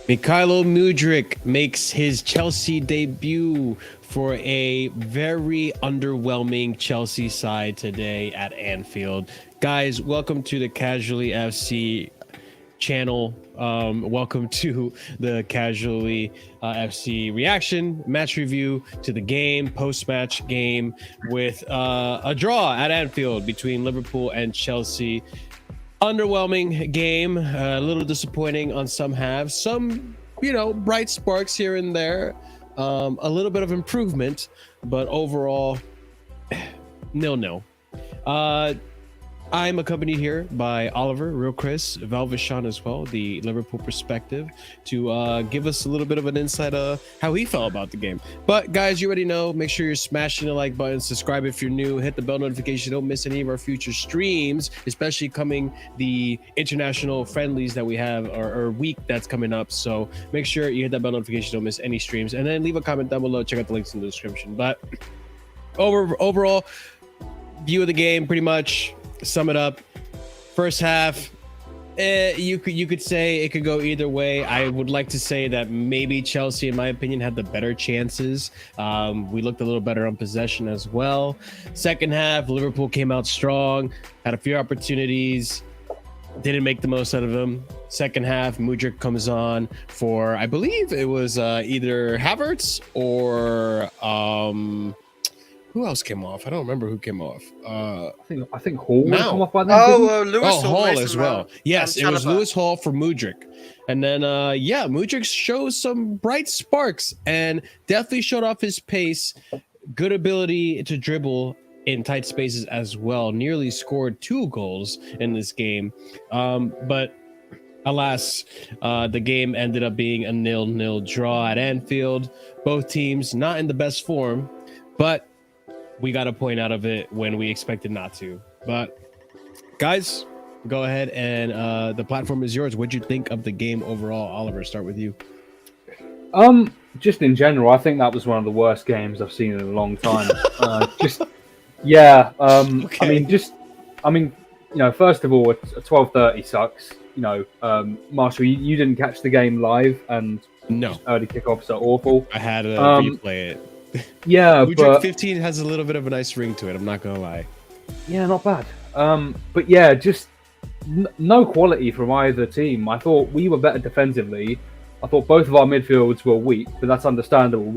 Mykhalo Mudryk makes his Chelsea debut for a very underwhelming Chelsea side today at Anfield. Guys, welcome to the Casually FC channel. Welcome to the Casually FC reaction match review to the game, post-match game with a draw at Anfield between Liverpool and Chelsea. Underwhelming game, a little disappointing on some halves, some bright sparks here and there, a little bit of improvement, but overall 0-0. I'm accompanied here by Oliver, Real Chris, Velvet Sean as well, the Liverpool perspective, to give us a little bit of an insight of how he felt about the game. But guys, you already know, make sure you're smashing the like button, subscribe if you're new, hit the bell notification, don't miss any of our future streams, especially coming the international friendlies that we have, or week that's coming up. So make sure you hit that bell notification, don't miss any streams, and then leave a comment down below, check out the links in the description. But overall view of the game, pretty much sum it up. First half, you could say it could go either way. I would like to say that maybe Chelsea, in my opinion, had the better chances. We looked a little better on possession as well. Second half, Liverpool came out strong, had a few opportunities, didn't make the most out of them. Second half, Mudryk comes on for, I believe it was either Havertz or who else came off? I don't remember who came off. I think Hall would come off by then. Lewis Hall as well. Yes, it was Lewis Hall for Mudryk. And then Mudryk shows some bright sparks and definitely showed off his pace, good ability to dribble in tight spaces as well. Nearly scored 2 goals in this game. But alas, the game ended up being a 0-0 draw at Anfield. Both teams not in the best form, but we got a point out of it when we expected not to. But guys, go ahead and the platform is yours. What'd you think of the game overall? Oliver, start with you. Just in general, I think that was one of the worst games I've seen in a long time. Okay. First of all, a 12:30 sucks. Marshall, you didn't catch the game live, and no, early kickoffs are awful. I had to replay it. Yeah, Mudryk 15 has a little bit of a nice ring to it. I'm not gonna lie. Yeah, not bad. But yeah, just no quality from either team. I thought we were better defensively. I thought both of our midfields were weak, but that's understandable.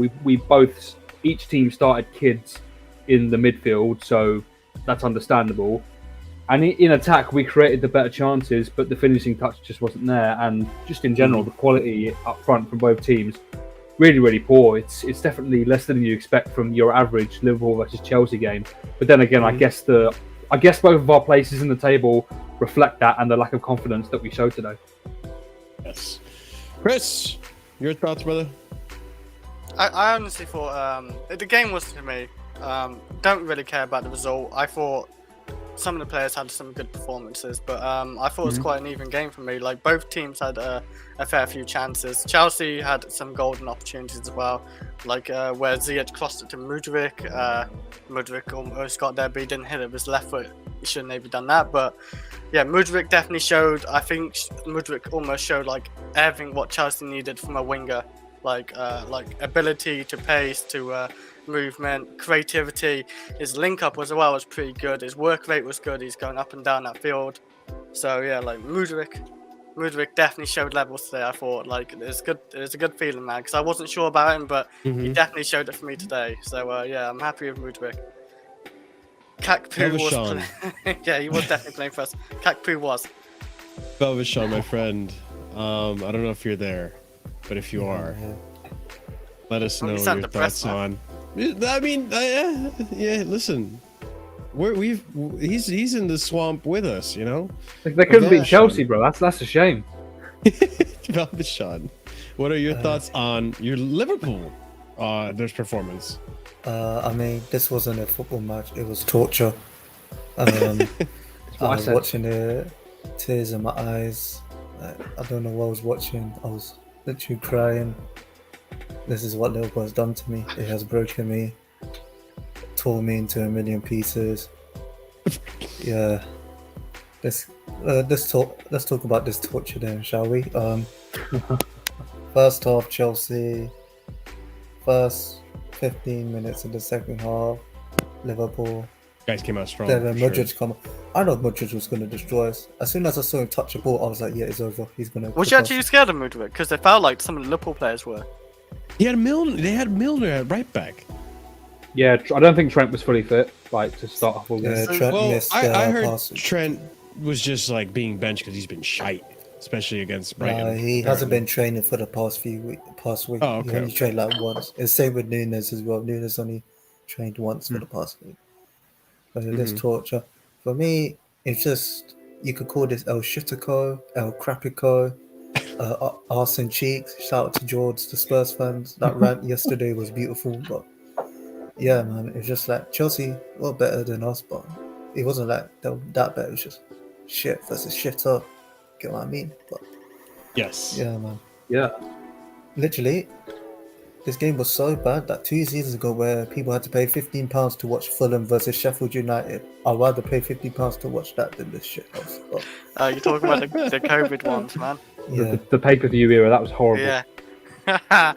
Each team started kids in the midfield, so that's understandable. And in attack, we created the better chances, but the finishing touch just wasn't there. And just in general, the quality up front from both teams, really, really poor. It's definitely less than you expect from your average Liverpool versus Chelsea game. But then again, I guess both of our places in the table reflect that and the lack of confidence that we showed today. Yes, Chris, your thoughts, brother? I honestly thought the game was for me. Don't really care about the result. I thought some of the players had some good performances, but I thought it was quite an even game for me. Like, both teams had a fair few chances. Chelsea had some golden opportunities as well, like where Ziyech crossed it to Mudryk. Mudryk almost got there, but he didn't hit it with his left foot. He shouldn't have done that. But yeah, Mudryk definitely showed. I think Mudryk almost showed like everything what Chelsea needed from a winger, like ability to pace, to movement, creativity. His link up as well was pretty good. His work rate was good. He's going up and down that field. So yeah, like Mudryk definitely showed levels today. I thought like it's a good feeling, man, because I wasn't sure about him, but he definitely showed it for me today. So yeah, I'm happy with Mudryk. Gakpo was yeah, he was definitely playing for us. Gakpo was. Velvet Sean, my friend. I don't know if you're there, but if you are, let us know your thoughts on. I mean, yeah. Listen, he's in the swamp with us, you know. They couldn't beat Chelsea, bro. That's a shame. Velvet Sean, what are your thoughts on your Liverpool their performance? I mean, this wasn't a football match; it was torture. I was watching it, tears in my eyes. I don't know what I was watching. I was literally crying. This is what Liverpool has done to me. It has broken me, tore me into a million pieces. Yeah. Let's talk about this torture then, shall we? First half, Chelsea. First 15 minutes of the second half, Liverpool. Guys came out strong. Then when for Mudryk sure. come, I know Mudryk was going to destroy us. As soon as I saw him touch the ball, I was like, yeah, it's over. He's going to. Was you actually scared of Mudryk? Because they felt like some of the Liverpool players were. He had Milner. They had Milner at right back. Yeah, I don't think Trent was fully fit, like to start off with. Yeah, Trent Well, missed I heard passes. Trent was just like being benched because he's been shite, especially against Brighton. He hasn't been training for the past week. Oh, okay, He only trained like once. It's same with Nunes as well. Nunes only trained once for the past week. But it is torture. For me, it's just, you could call this El Shitico, El Crapico, Arse and Cheeks. Shout out to George, the Spurs fans. That rant yesterday was beautiful. But yeah, man, it's just like Chelsea were better than us, but it wasn't like that bad. It was just shit versus shit up. Get what I mean? But Yes. yeah, man. Yeah. Literally, this game was so bad that 2 seasons ago, where people had to pay £15 to watch Fulham versus Sheffield United, I'd rather pay £50 to watch that than this shit house. But You're talking about the COVID ones, man. yeah, The pay-per-view era, that was horrible. Yeah.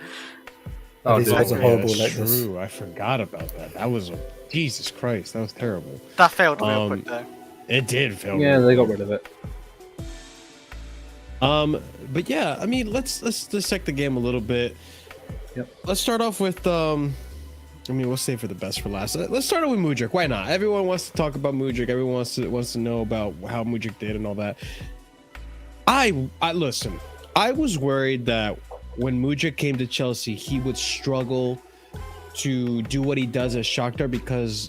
Oh, this dude. wasn't Yeah, horrible that's like this. true. I forgot about that. That was Jesus Christ. That was terrible. That failed real quick though. It did fail. Yeah, they got rid of it. But yeah, I mean, let's dissect the game a little bit. Yep. Let's start off with I mean, we'll save for the best for last. Let's start off with Mudryk. Why not? Everyone wants to talk about Mudryk. Everyone wants to know about how Mudryk did and all that. I listen. I was worried that when Mudryk came to Chelsea, he would struggle to do what he does at Shakhtar, because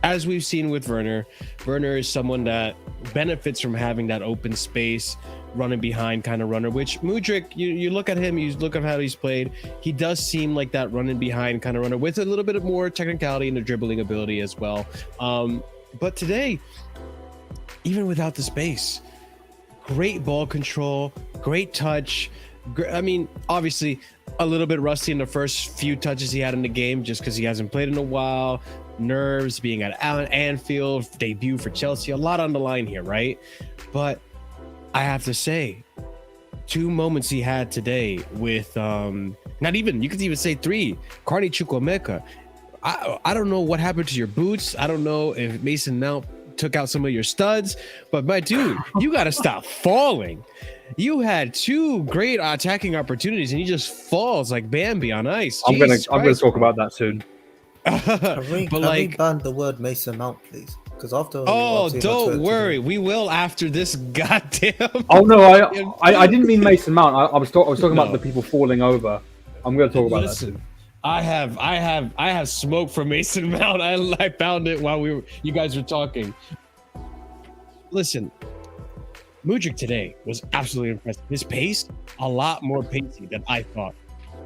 as we've seen with Werner is someone that benefits from having that open space, running behind kind of runner, which Mudryk, you look at him, you look at how he's played, he does seem like that running behind kind of runner with a little bit of more technicality and the dribbling ability as well. But today, even without the space, great ball control, great touch. I mean, obviously a little bit rusty in the first few touches he had in the game, just because he hasn't played in a while. Nerves, being at Anfield, debut for Chelsea, a lot on the line here, right? But I have to say, 2 moments he had today with not even, you could even say 3, Carney Chukwuemeka. I don't know what happened to your boots. I don't know if Mason Mount took out some of your studs, but my dude, you got to stop falling. You had 2 great attacking opportunities and he just falls like Bambi on ice. I'm gonna talk about that soon. Can we ban the word Mason Mount, please? Because after don't worry, we will after this goddamn. Oh no, I didn't mean Mason Mount. I was talking about the people falling over. I'm gonna talk about that soon. I have smoke for Mason Mount. I found it while you guys were talking. Listen, Mudryk today was absolutely impressive. His pace, a lot more pacey than I thought.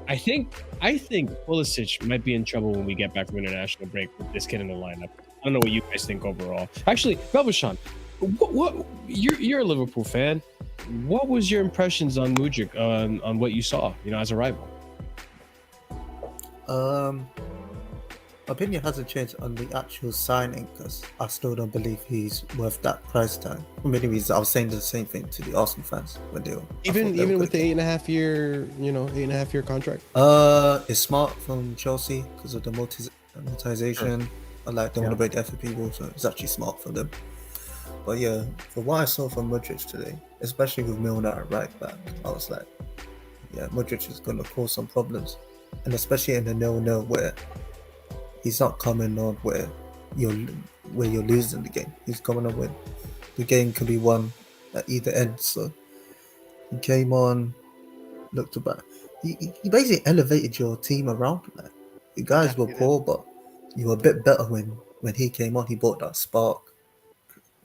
I think Pulisic might be in trouble when we get back from international break with this kid in the lineup. I don't know what you guys think overall. Actually, Velveshan, what you're a Liverpool fan. What was your impressions on Mudryk on what you saw, as a rival? My opinion hasn't changed on the actual signing, because I still don't believe he's worth that price tag. For many reasons, I was saying the same thing to the Arsenal fans when they were even with the 8.5 year, 8.5 year contract. It's smart from Chelsea because of the monetization. Sure. I like don't want to break the effort people, so it's actually smart for them. But yeah, for what I saw from Mudryk today, especially with Milner at right back, I was like, yeah, Mudryk is going to cause some problems, and especially in the 0-0 where he's not coming on where you're losing the game. He's coming on when the game can be won at either end. So he came on, looked about. He basically elevated your team around. Like, you guys were poor, but you were a bit better when he came on. He brought that spark.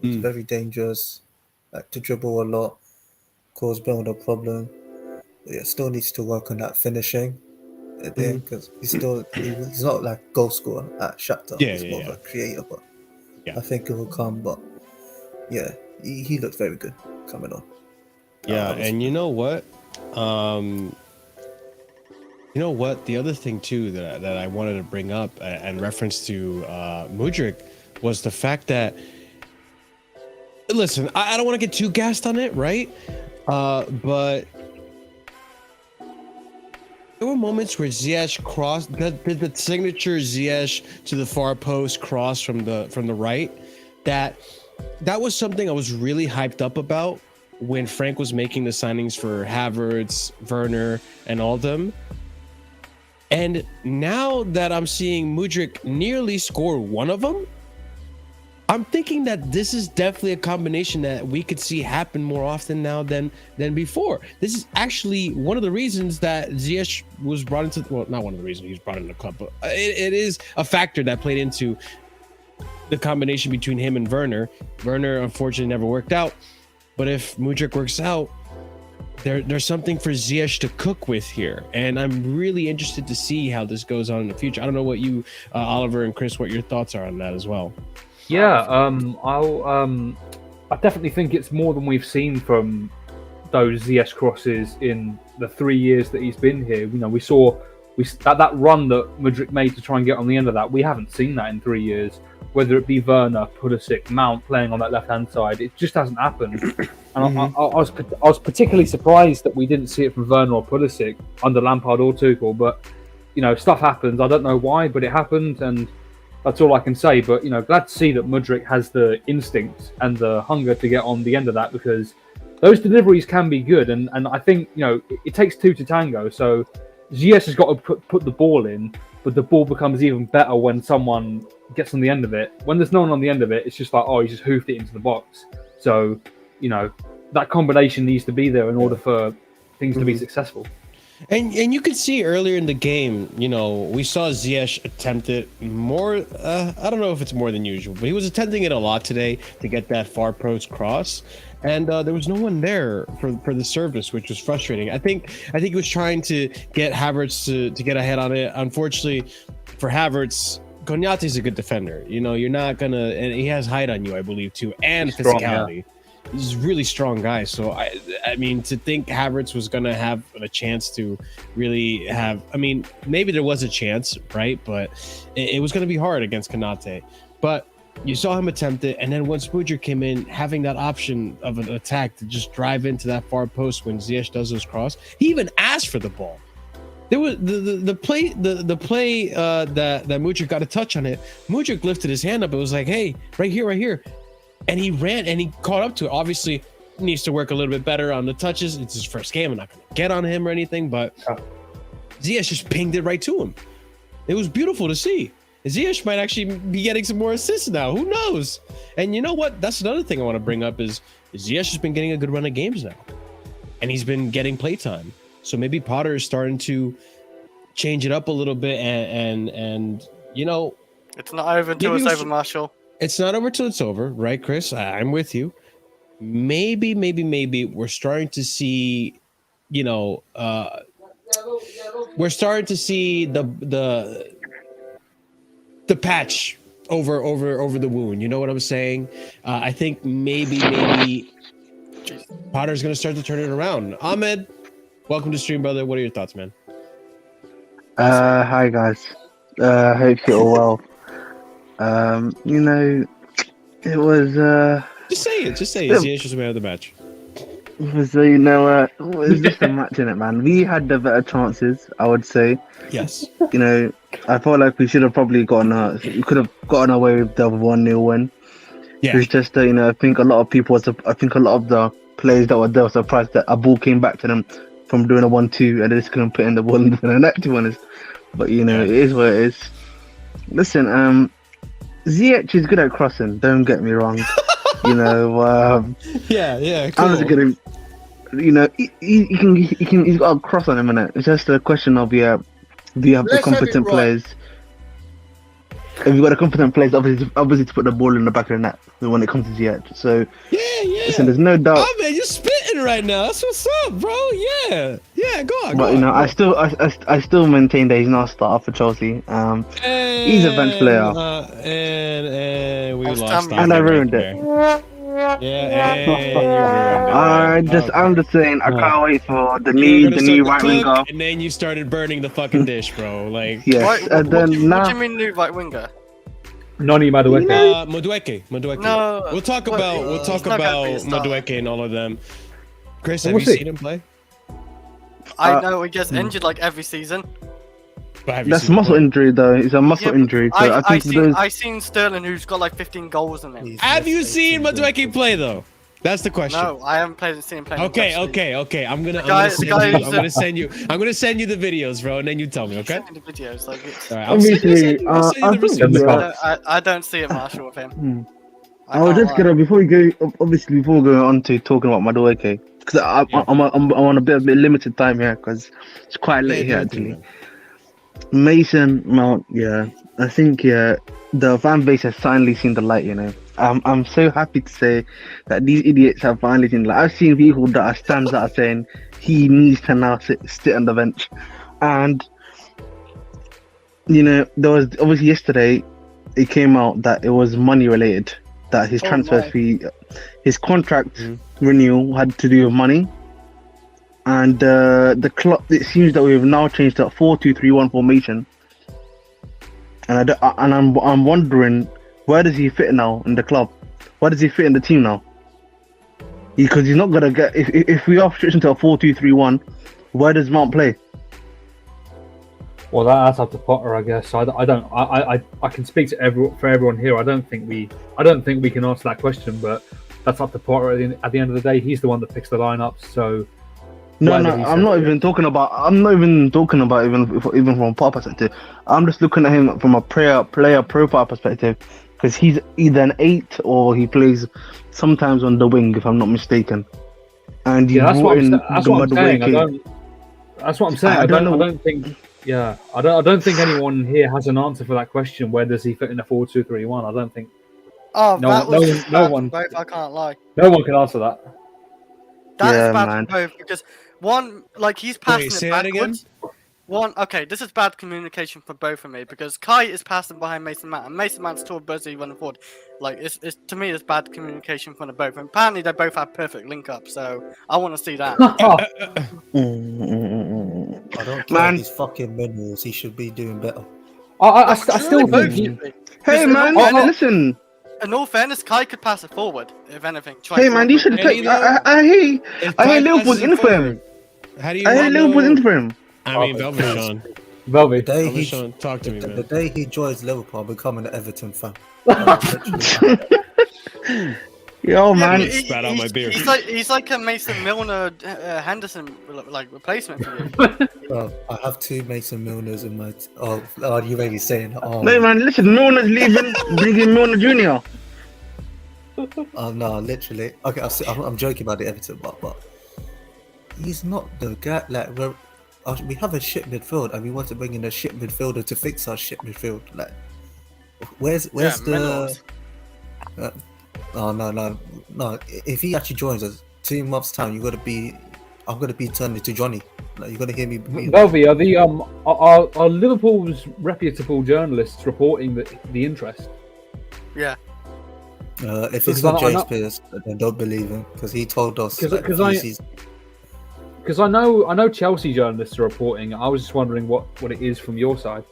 It was very dangerous, like to dribble a lot, cause Bale problem. But yeah, still needs to work on that finishing. Because he's not like goal scorer at Shakhtar. He's more of a creator, but I think it will come. But yeah, he looks very good coming on. Yeah, and you know what? The other thing too that I wanted to bring up in reference to Mudryk was the fact that, listen, I don't want to get too gassed on it, right? But there were moments where Ziyech crossed the signature Ziyech to the far post cross from the right. That was something I was really hyped up about when Frank was making the signings for Havertz, Werner, and all of them. And now that I'm seeing Mudryk nearly score one of them, I'm thinking that this is definitely a combination that we could see happen more often now than before. This is actually one of the reasons that Ziyech was brought into, well, not one of the reasons he was brought into the club, but it is a factor that played into the combination between him and Werner. Werner unfortunately never worked out, but if Mudryk works out, there's something for Ziyech to cook with here, and I'm really interested to see how this goes on in the future. I don't know what you, Oliver and Chris, what your thoughts are on that as well. Yeah, I definitely think it's more than we've seen from those Ziyech crosses in the 3 years that he's been here. You know, we saw that run that Mudryk made to try and get on the end of that. We haven't seen that in 3 years. Whether it be Werner, Pulisic, Mount playing on that left-hand side, it just hasn't happened. And I was particularly surprised that we didn't see it from Werner or Pulisic under Lampard or Tuchel. But you know, stuff happens. I don't know why, but it happened, and that's all I can say. But you know, glad to see that Mudryk has the instinct and the hunger to get on the end of that, because those deliveries can be good. And I think, you know, it takes two to tango. So Ziyech has got to put the ball in, but the ball becomes even better when someone gets on the end of it. When there's no one on the end of it, it's just like, oh, he just hoofed it into the box. So, you know, that combination needs to be there in order for things to be successful. And you could see earlier in the game, you know, we saw Ziyech attempt it more. I don't know if it's more than usual, but he was attempting it a lot today to get that far post cross, and there was no one there for the service, which was frustrating. I think he was trying to get Havertz to get ahead on it. Unfortunately for Havertz, Konyate's a good defender. You know, you're not gonna, and he has height on you, I believe, too, and he's strong, physicality. yeah. He's a really strong guy. So I mean, to think Havertz was gonna have a chance to really have, I mean, maybe there was a chance, right? But it was gonna be hard against Konate. But you saw him attempt it, and then once Mudryk came in, having that option of an attack to just drive into that far post when Ziyech does those cross, he even asked for the ball. There was the play that Mudryk got a touch on it. Mudryk lifted his hand up. It was like, hey, right here. And he ran and he caught up to it. Obviously, needs to work a little bit better on the touches. It's his first game. I'm not going to get on him or anything, but Ziyech just pinged it right to him. It was beautiful to see. Ziyech might actually be getting some more assists now. Who knows? And you know what? That's another thing I want to bring up is Ziyech has been getting a good run of games now. And he's been getting playtime. So maybe Potter is starting to change it up a little bit and you know. It's not over until it's over, Marshall. It's not over till it's over, right, Chris? I'm with you. Maybe we're starting to see, you know, we're starting to see the patch over the wound. You know what I'm saying? I think maybe Potter's going to start to turn it around. Ahmed, welcome to stream, brother. What are your thoughts, man? Hi guys. Hope you're all well. You know, it was just say it. Ziyech was man of the match. So you know, it was just a match in it, man. We had the better chances, I would say. Yes. You know, I felt like we should have probably we could have gotten away with the 1-0 win. Yeah. It's just you know, I think a lot of the players that were there were surprised that a ball came back to them from doing a 1-2 and they just couldn't put in the ball in the net, to be honest. But you know, it is what it is. Listen, Ziyech is good at crossing. Don't get me wrong. You know, yeah. Cool. I'm just gonna, you know, he's got a cross on him, innit? It's just a question of do you have the competent players? If you've got a competent players, obviously to put the ball in the back of the net when it comes to Ziyech. So yeah. Listen, there's no doubt. Oh man, you're spitting right now. That's what's up, bro. Yeah. Go on. But you know, I still maintain that he's not a starter for Chelsea. He's a bench player. And we lost. And I ruined it. I'm just saying, I can't wait for the new right winger. And then you started burning the fucking dish, bro. Like, yes. What do you mean new right winger? Noni Madueke. Madueke. No. We'll talk about Madueke and all of them. Chris, have you seen him play? I know he gets injured like every season. That's muscle injury though. It's a muscle injury. So I think I seen Sterling who's got like 15 goals in it. Have you seen Mudryk play though? That's the question. No, I haven't seen him play. Okay. I'm gonna send you the videos, bro, and then you tell me, okay? Send me the videos, like it's... Obviously, I don't see it, Marshall, with him. I was just gonna before we go on to talking about Mudryk, because I'm on a bit limited time here because it's quite late here actually. Mason Mount, I think the fan base has finally seen the light. I'm so happy to say that these idiots have finally seen the light. I've seen people that are stands that are saying he needs to now sit on the bench, and there was obviously yesterday it came out that it was money related, that his transfer fee, his contract renewal had to do with money. And the club, it seems that we've now changed to a 4-2-3-1 formation, and I'm wondering, where does he fit now in the club? Where does he fit in the team now? Because he's not gonna get, if we are switching to a 4-2-3-1, where does Mount play? Well, that's up to Potter, I guess. I can speak to everyone here. I don't think we can answer that question, but that's up to Potter. At the end of the day, he's the one that picks the lineups. So. No, I'm not even talking about even from a player perspective. I'm just looking at him from a player profile perspective, because he's either an 8 or he plays sometimes on the wing, if I'm not mistaken. And that's what I'm saying. I don't think anyone here has an answer for that question. Where does he fit in a 4-2-3-1? I don't think. Oh, no one. Both, I can't lie. No one can answer that. That is bad for both, because one, like, he's passing it backwards. This is bad communication for both of me, because Kai is passing behind Mason Mount, and Mason Mount's too busy running forward. Like, to me, it's bad communication from the both. And apparently, they both have perfect link up, so I want to see that. I don't care these fucking minerals. He should be doing better. I still think. Hey man, listen. In all fairness, Kai could pass it forward, if anything. Hey man, you should play. I hear Liverpool's in for him. How do you? I hear Liverpool's in for him. I mean, Velvet Sean, talk to me, man. The day he joins Liverpool, I'll become an Everton fan. Yo, man, spat out my beard. He's like a Mason Milner, Henderson like replacement for you. Well, I have 2 Mason Milners in my. Oh, you may be saying. Oh, no man, listen, Milner's leaving, bringing Milner Jr. Oh no, literally. Okay, I'm joking about the Everton, but he's not the guy. Like, we have a shit midfield, and we want to bring in a shit midfielder to fix our shit midfield. Like, where's the? No. If he actually joins us 2 months' time, I'm gonna be turned into Johnny. Like, you're gonna hear me. Velvy, are Liverpool's reputable journalists reporting the interest? Yeah. If it's not James Pearce, then don't believe him, because he told us. Because I know Chelsea journalists are reporting. I was just wondering what it is from your side.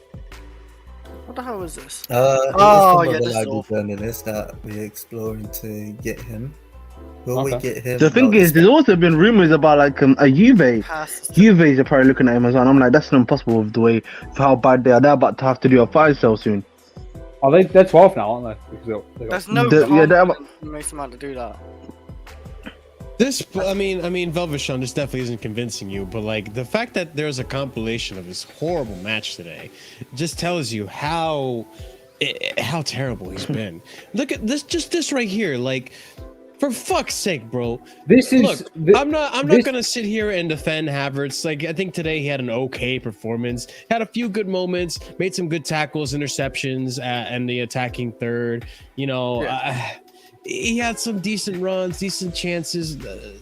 What the hell is this? This is reliable journalist that we're exploring to get him. Will we get him? The thing is, there's also been rumors about like a Juve. Juve's are probably looking at him as well. I'm like, that's impossible with the way for how bad they are. They're about to have to do a fire sale soon. Are they're 12 now, aren't they? There's no confidence in Mason Mount to do that. I mean, Velvet Sean, this definitely isn't convincing you, but like the fact that there's a compilation of his horrible match today just tells you how terrible he's been. Look at this right here, like, for fuck's sake, bro. I'm not gonna sit here and defend Havertz. Like, I think today he had an okay performance, had a few good moments, made some good tackles, interceptions, and the attacking third. He had some decent runs, decent chances.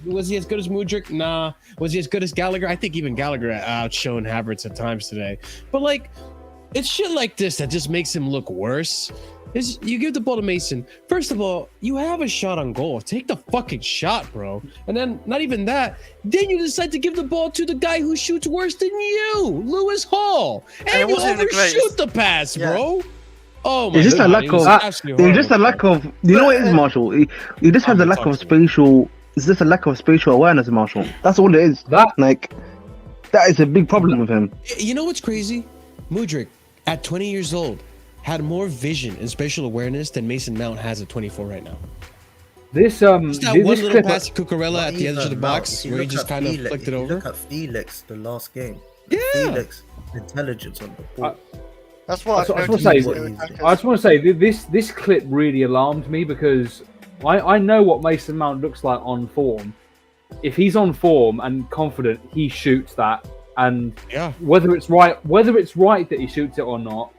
Was he as good as Mudryk? Nah. Was he as good as Gallagher? I think even Gallagher outshone Havertz at times today. But like, it's shit like this that just makes him look worse. You give the ball to Mason. First of all, you have a shot on goal. Take the fucking shot, bro. And then, not even that, then you decide to give the ball to the guy who shoots worse than you, Lewis Hall. And you overshoot the pass, bro. Oh my God. It's just a lack of. You know what it is, Marshall? He just has a lack of spatial. It's just a lack of spatial awareness, Marshall. That's all it is. That is a big problem with him. You know what's crazy? Mudryk, at 20 years old, had more vision and spatial awareness than Mason Mount has at 24 right now. This Just that one this little clip, pass to Cucurella at the edge of the box where he just kind of flicked it over. Look at Felix the last game. Yeah. Felix intelligence on the ball. That's what I just want to say this clip really alarmed me because I know what Mason Mount looks like on form. If he's on form and confident, he shoots that, and whether it's right that he shoots it or not,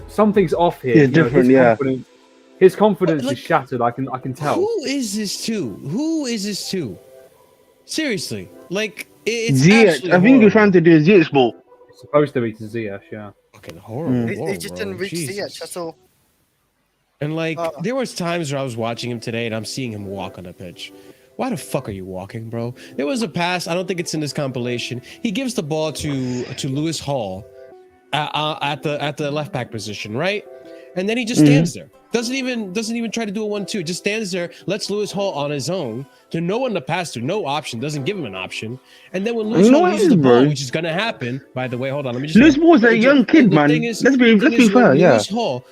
something's off here. It's different, His confidence is shattered. I can tell. Who is this to? Seriously, like it's Ziyech. I think you're trying to do a Ziyech ball. It's supposed to be to Ziyech, yeah. Fucking horrible. He just didn't reach Ziyech. That's all. And like, there was times where I was watching him today, and I'm seeing him walk on the pitch. Why the fuck are you walking, bro? There was a pass. I don't think it's in this compilation. He gives the ball to Lewis Hall at the left back position, right? And then he just stands there. Doesn't even try to do a 1-2. Just stands there, lets Lewis Hall on his own to no one to pass to, no option, doesn't give him an option. And then when Lewis Hall loses the ball, which is gonna happen, by the way, hold on, let me just. Lewis Hall's a young kid, man. Let's be fair, yeah.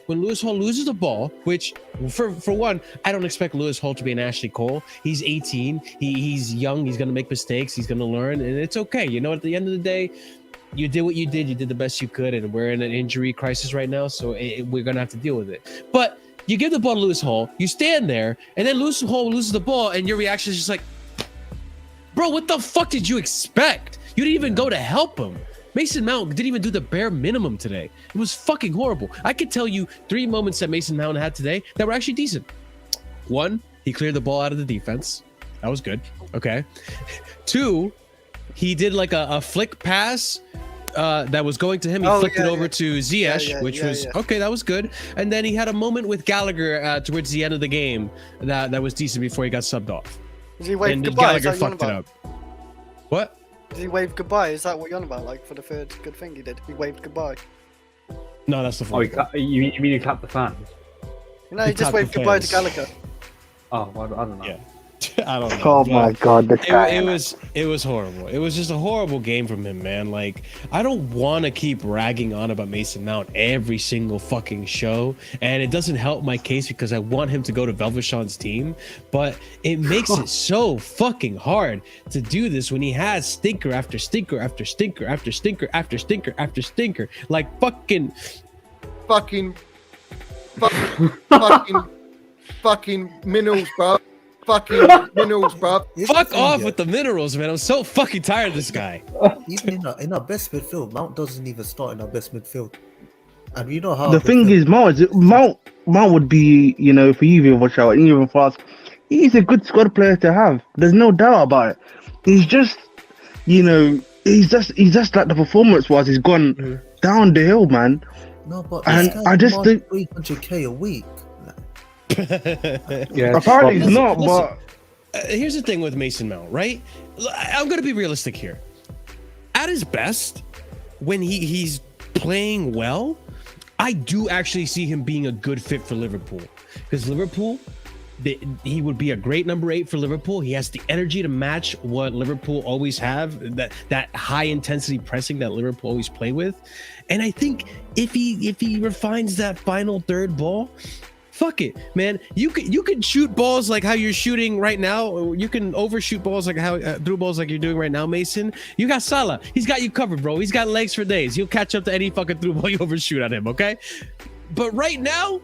When Lewis Hall loses the ball, which for one, I don't expect Lewis Hall to be an Ashley Cole. He's 18. He's young. He's gonna make mistakes. He's gonna learn, and it's okay. You know, at the end of the day, you did what you did. You did the best you could, and we're in an injury crisis right now, so we're gonna have to deal with it. But you give the ball to Lewis Hall, you stand there, and then Lewis Hall loses the ball, and your reaction is just like, bro, what the fuck did you expect? You didn't even go to help him. Mason Mount didn't even do the bare minimum today. It was fucking horrible. I could tell you 3 moments that Mason Mount had today that were actually decent. 1, he cleared the ball out of the defense. That was good. Okay. 2, he did like a flick pass that was going to him. He flicked it over to Ziyech, which was okay. That was good. And then he had a moment with Gallagher towards the end of the game that was decent before he got subbed off. Did he wave and goodbye? Gallagher fucked it up. What? Did he wave goodbye? Is that what you're on about? Like for the third good thing he did, he waved goodbye. No, that's the first. Oh, you mean he clapped the fans? No, he just waved goodbye to Gallagher. Oh, I don't know. Yeah. I don't know. Oh my god, this guy. It was horrible. It was just a horrible game from him, man. Like, I don't want to keep ragging on about Mason Mount every single fucking show, and it doesn't help my case because I want him to go to Velvishon's team, but it makes it so fucking hard to do this when he has stinker after stinker after stinker after stinker after stinker after stinker, like fucking minerals, bro. Fucking minerals, bro. Fuck off with the minerals, man. I'm so fucking tired of this guy. Even in our best midfield, Mount doesn't even start in our best midfield. And you know how the thing is, Mount would be, you know, for you, watch out, even for us, he's a good squad player to have. There's no doubt about it. He's just, you know, he's just like the performance-wise, he's gone down the hill, man. No, but and I just think 300k a week. Yeah, apparently he's not. But here's the thing with Mason Mount, right? I'm gonna be realistic here. At his best, when he's playing well, I do actually see him being a good fit for Liverpool, because Liverpool, he would be a great number 8 for Liverpool. He has the energy to match what Liverpool always have, that high intensity pressing that Liverpool always play with. And I think if he refines that final third ball, fuck it, man. You can shoot balls like how you're shooting right now. You can overshoot balls like how through balls like you're doing right now, Mason. You got Salah. He's got you covered, bro. He's got legs for days. He'll catch up to any fucking through ball you overshoot at him, okay? But right now,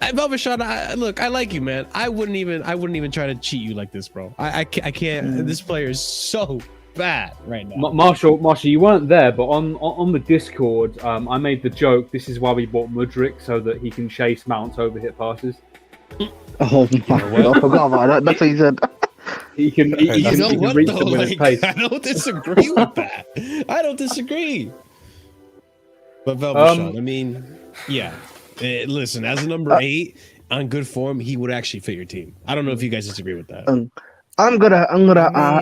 Velvishon, look, I like you, man. I wouldn't even try to cheat you like this, bro. I can't. This player is so bad right now. Marshall, you weren't there, but on the Discord, I made the joke. This is why we bought Mudryk, so that he can chase Mounts over hit passes. Oh my god, I forgot about that. That's what he said. He can reach them with his pace. I don't disagree with that. I don't disagree. But Velvishon, I mean, yeah. Listen, as a number 8 on good form, he would actually fit your team. I don't know if you guys disagree with that. I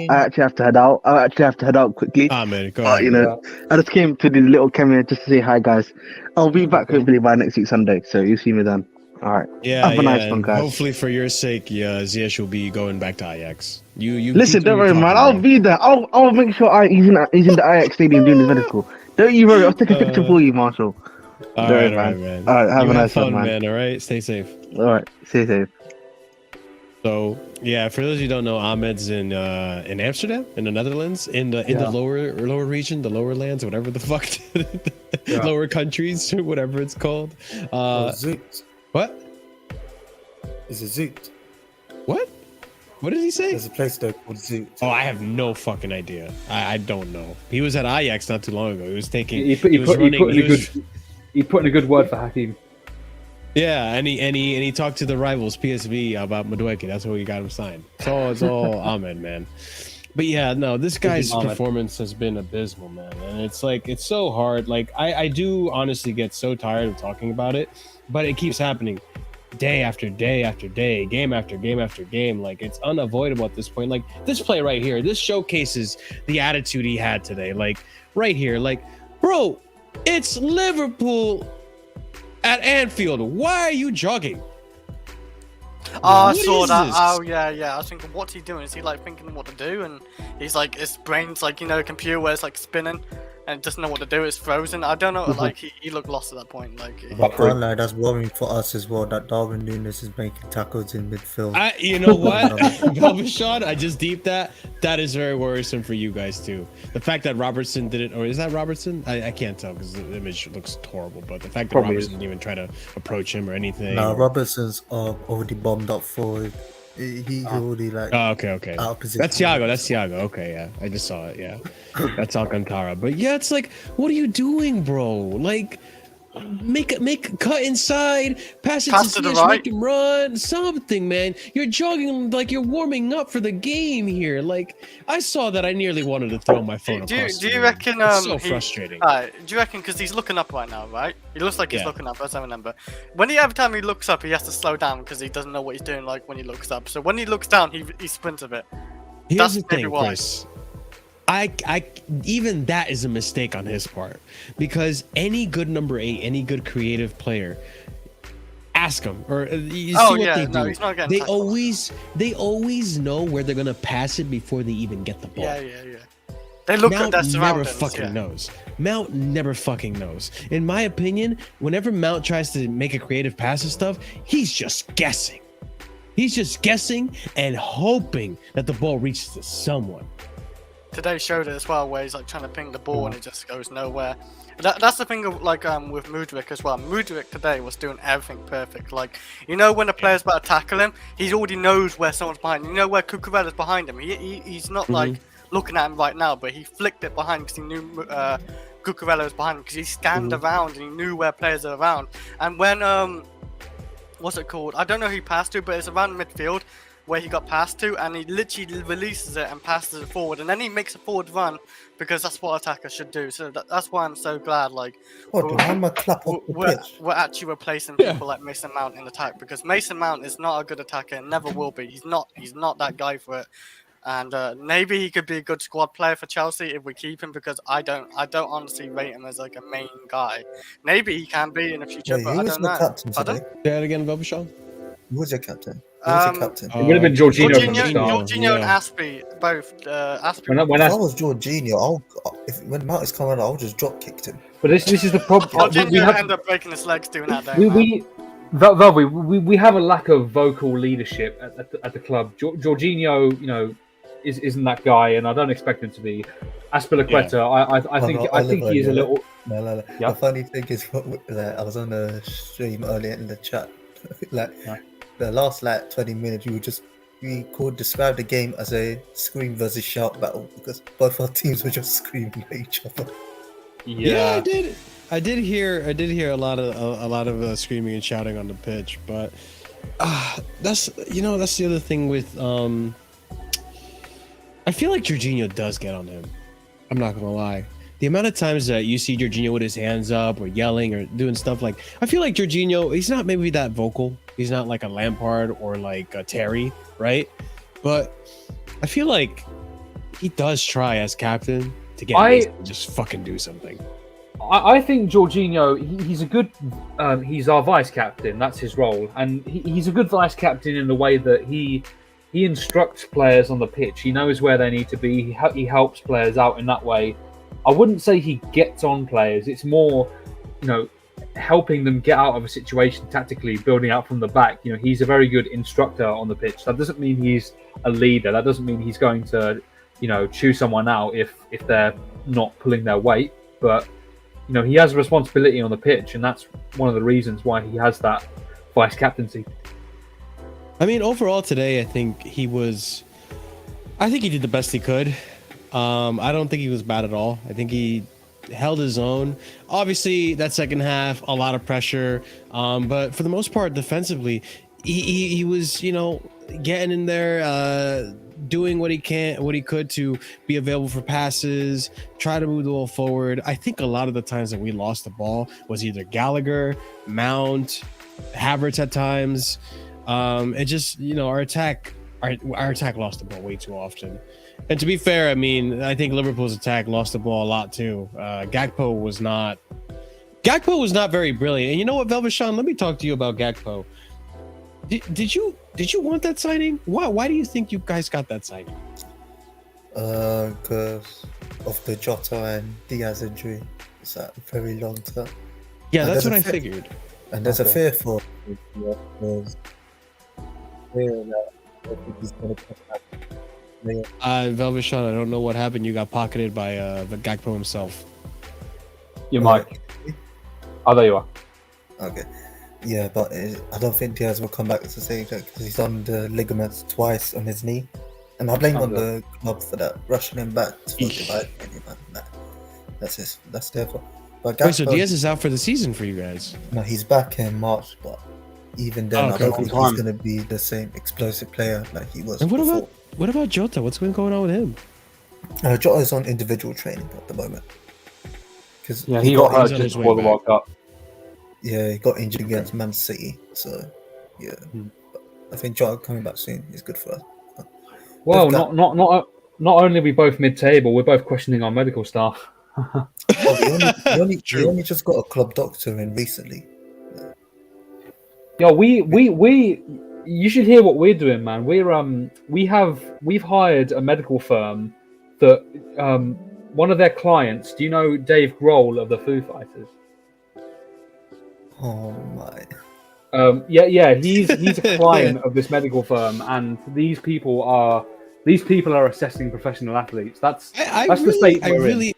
actually have to head out. I actually have to head out quickly. Man, go ahead. You know, I just came to the little cameo just to say hi, guys. I'll be back hopefully by next week Sunday, so you see me then. All right. Yeah, Have a nice one, and guys. hopefully for your sake, Ziyech will be going back to Ajax. You Listen, don't continue worry, man. talking, I'll bro. be there. I'll make sure he's in the Ajax stadium doing his medical. Don't you worry. I'll take a picture for you, Marshall. All Don't worry, right, man. All right, have You a nice fun, one, man. All right, stay safe. All right, stay safe. So yeah, for those of you who don't know, Ahmed's in Amsterdam, in the Netherlands, in the lower region, the lower lands, whatever the fuck, lower countries, whatever it's called. Zoot. What? It's a Zoot. What? What did he say? There's a place there called Zoot. Oh, I have no fucking idea. I don't know. He was at Ajax not too long ago. He was taking. He put in a good word for Hakim. Yeah, and he talked to the rivals PSV about Mudryk. That's why he got him signed. So it's all Ahmed, man. But yeah, no, this guy's performance has been abysmal, man. And it's like, it's so hard. Like, I do honestly get so tired of talking about it, but it keeps happening day after day after day, game after game after game. Like, it's unavoidable at this point. Like, this play right here, this showcases the attitude he had today. Like, right here, like, bro, it's Liverpool at Anfield. Why are you jogging? Oh, I What saw is that. this? Oh, yeah. I was thinking, what's he doing? Is he like thinking what to do? And he's like, his brain's like, a computer where it's like spinning and it doesn't know what to do. It's frozen. I don't know. Like, he looked lost at that point. Like, I can't lie, that's worrying for us as well. That Darwin Núñez is making tackles in midfield. You know what, Sean? I just deeped that. That is very worrisome for you guys too. The fact that Robertson didn't, or is that Robertson? I can't tell because the image looks horrible. But the fact that Robertson didn't even try to approach him or anything. No, Robertson's already bombed up forward. He already like. Oh, okay. Out of position. That's Tiago. Okay, yeah, I just saw it. Yeah, that's Alcantara. But yeah, it's like, what are you doing, bro? Like, make cut inside, pass it to the right, make him run, something, man. You're jogging like you're warming up for the game here. Like, I saw that, I nearly wanted to throw my phone across. Do you reckon? It's so frustrating. Do you reckon because he's looking up right now, right? He looks like he's looking up, as I remember. Every time he looks up, he has to slow down because he doesn't know what he's doing. Like when he looks up, so when he looks down, he sprints a bit. Here's the thing, Chris. I even that is a mistake on his part, because any good number 8, any good creative player, ask him, or you see what they do. He's not they always know where they're gonna pass it before they even get the ball. Yeah. They look at their surroundings. Mount never fucking knows. In my opinion, whenever Mount tries to make a creative pass and stuff, he's just guessing. He's just guessing and hoping that the ball reaches to someone. Today showed it as well, where he's like trying to ping the ball and it just goes nowhere. That's the thing of like with Mudryk as well. Mudryk today was doing everything perfect. Like, when a player's about to tackle him, he already knows where someone's behind. Where Cucurella's behind him. He's not like looking at him right now, but he flicked it behind because he knew Cucurella was behind him, because he scanned around and he knew where players are around. And when what's it called? I don't know who he passed to, but it's around midfield where he got passed to, and he literally releases it and passes it forward, and then he makes a forward run, because that's what attackers should do. So that's why I'm so glad, like, we're actually replacing people like Mason Mount in attack, because Mason Mount is not a good attacker and never will be. He's not that guy for it. And maybe he could be a good squad player for Chelsea if we keep him, because I don't honestly rate him as like a main guy. Maybe he can be in the future, but I don't know. Captain today? Say that again, Bobashaw. Who was your captain? It would have been Jorghino. Jorghino and Aspie, both. Aspie. If I was Jorghino, when Mount is coming out, I'll just drop kicked him. But this is the problem. Jorghino end up breaking his legs doing that. We have a lack of vocal leadership at the club. Jorghino, isn't that guy, and I don't expect him to be. Aspilicueta, I think he is a little. No. The funny thing is, I was on a stream earlier in the chat, the last 20 minutes, we could describe the game as a scream versus shout battle, because both our teams were just screaming at each other. Yeah, I did hear a lot of screaming and shouting on the pitch, but that's the other thing with I feel like Jorghino does get on him. I'm not gonna lie. The amount of times that you see Jorghino with his hands up or yelling or doing stuff, like, I feel like Jorghino, he's not maybe that vocal. He's not like a Lampard or like a Terry, right? But I feel like he does try as captain to get Mason to just fucking do something. I think Jorghino, he's a good. He's our vice captain. That's his role, and he's a good vice captain in the way that he instructs players on the pitch. He knows where they need to be. He helps players out in that way. I wouldn't say he gets on players. It's more, helping them get out of a situation tactically, building out from the back. He's a very good instructor on the pitch. That doesn't mean he's a leader. That doesn't mean he's going to, chew someone out if they're not pulling their weight. But he has a responsibility on the pitch, and that's one of the reasons why he has that vice captaincy. I mean, overall today, I think he did the best he could. I don't think he was bad at all. I think he held his own. Obviously, that second half, a lot of pressure. But for the most part, defensively, he was, getting in there, doing what he could to be available for passes, try to move the ball forward. I think a lot of the times that we lost the ball was either Gallagher, Mount, Havertz at times. It just, our attack lost the ball way too often. And to be fair, I mean, I think Liverpool's attack lost the ball a lot too. Gakpo was not very brilliant. And you know what, Velvet Sean, let me talk to you about Gakpo. Did you want that signing? Why do you think you guys got that signing? Because of the Jota and Diaz injury. It's a very long term. Yeah, that's what I figured. And there's a fear for he's going to come back. Velvet Sean, I don't know what happened. You got pocketed by Gakpo himself. Your mic. Oh, there you are. Okay. Yeah, but I don't think Diaz will come back to say that because he's on the ligaments twice on his knee. And I blame on the club for that, rushing him back to the That's their fault. But Gakpo, wait, so Diaz is out for the season for you guys? No, he's back in March, but even then, I don't think he's going to be the same explosive player like he was. And before. What about Jota? What's been going on with him? Jota is on individual training at the moment. He got hurt just before the World Cup. Yeah, he got injured against Man City, so yeah. I think Jota coming back soon is good for us. Well, not only are we both mid-table, we're both questioning our medical staff. we only just got a club doctor in recently. Yeah, we you should hear what we're doing, man. We've hired a medical firm that one of their clients. Do you know Dave Grohl of the Foo Fighters? Oh my. Yeah, he's a client of this medical firm, and these people are assessing professional athletes. That's the state we're in.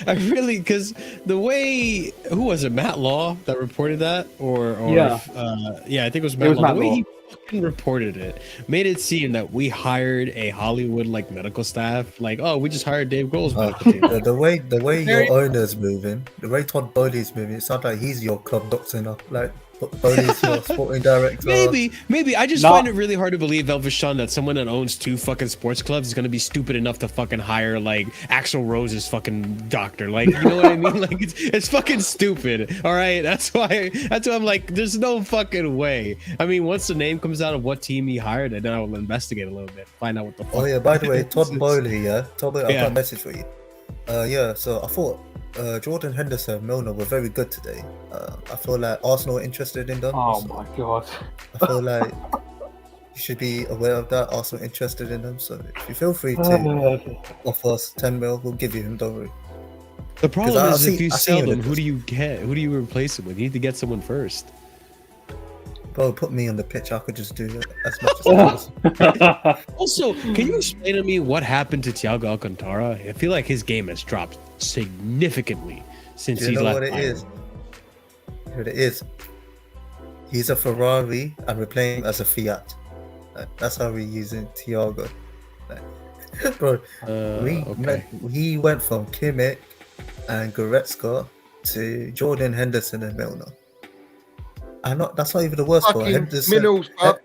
I really, because the way, who was it, Matt Law that reported that, or yeah, I think it was Matt Law. The way he fucking reported it made it seem that we hired a Hollywood medical staff, we just hired Dave Grohl's medical team. The way your owner's moving, the way Todd Bowley's moving, it sounds like he's your club doctor now. Bowley's your sporting director. Maybe. I just find it really hard to believe, Velvet Sean, that someone that owns 2 fucking sports clubs is gonna be stupid enough to fucking hire Axl Rose's fucking doctor. You know what I mean? It's fucking stupid. All right, that's why I'm like, there's no fucking way. I mean, once the name comes out of what team he hired, then I will investigate a little bit, find out what the fuck. Oh yeah, by the way, Todd Bowley, I've got a message for you. So I thought Jordan Henderson, Milner were very good today. I feel like Arsenal are interested in them. Oh my god! I feel like you should be aware of that. Arsenal interested in them, so if you feel free to offer us 10 mil, we'll give you him. Don't worry. The problem is if you sell them, who do you get? Who do you replace them with? You need to get someone first. Bro, put me on the pitch. I could just do it as much as possible. Also, can you explain to me what happened to Tiago Alcantara? I feel like his game has dropped significantly since he's left. What it is? What it is? He's a Ferrari, and we're playing as a Fiat. That's how we're using Tiago. Bro, he went from Kimmich and Goretzka to Jordan Henderson and Milner. That's not even the worst part. Henderson, Minnels, bro.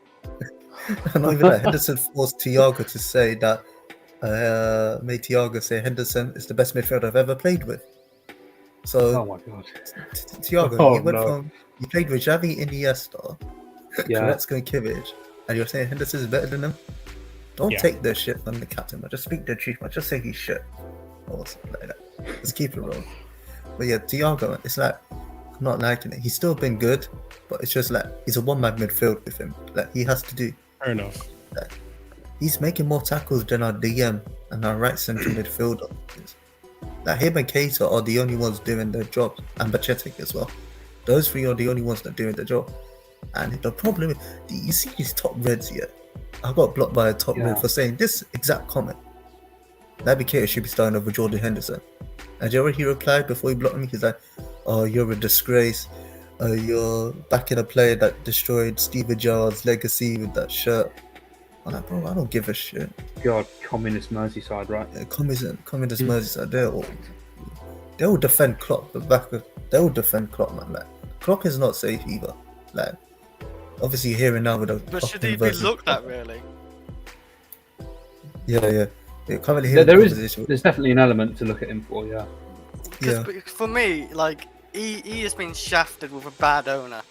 not even that. Henderson forced Tiago to say that. Made Tiago say Henderson is the best midfielder I've ever played with. So, oh my god, Tiago, he played with Xavi, Iniesta, Goretzka, and Kimmich, and you're saying Henderson is better than him? Don't take this shit from the captain. Just speak the truth. Just say he's shit or something like that. Let's keep it real. But yeah, Tiago, it's like I'm not liking it. He's still been good, but it's just like he's a one-man midfield with him. Like he has to do. Fair enough. Like, he's making more tackles than our DM and our right central midfielder. Like him and Keita are the only ones doing their job, and Bachetic as well. Those three are the only ones that are doing the job. And the problem is, you see these top reds here. I got blocked by a top red for saying this exact comment. Naby Keita should be starting over Jordan Henderson. And you know what he replied before he blocked me? He's like, "Oh, you're a disgrace. You're backing a player that destroyed Steven Gerrard's legacy with that shirt." I'm like, bro, I don't give a shit. God, communist Merseyside, right? Yeah, communist Merseyside, they'll defend Klopp. They'll defend Klopp, man. Like, Klopp is not safe either. Like, obviously here and now with the. But should he be looked at really? Yeah. Currently here There's definitely an element to look at him for, yeah. Because for me, like he has been shafted with a bad owner.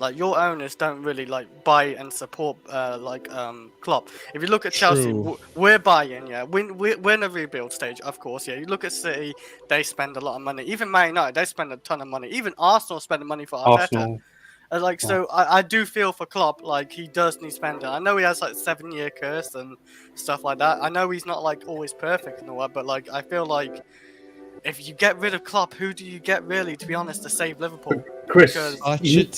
Like your owners don't really like buy and support Klopp. If you look at Chelsea, we're buying, yeah. We're in a rebuild stage, of course, yeah. You look at City, they spend a lot of money. Even Man United, they spend a ton of money. Even Arsenal spending money for Arteta. So I do feel for Klopp, like he does need spending. I know he has like 7-year curse and stuff like that. I know he's not like always perfect and all that, but like I feel like if you get rid of Klopp, who do you get really, to be honest, to save Liverpool? Chris, you need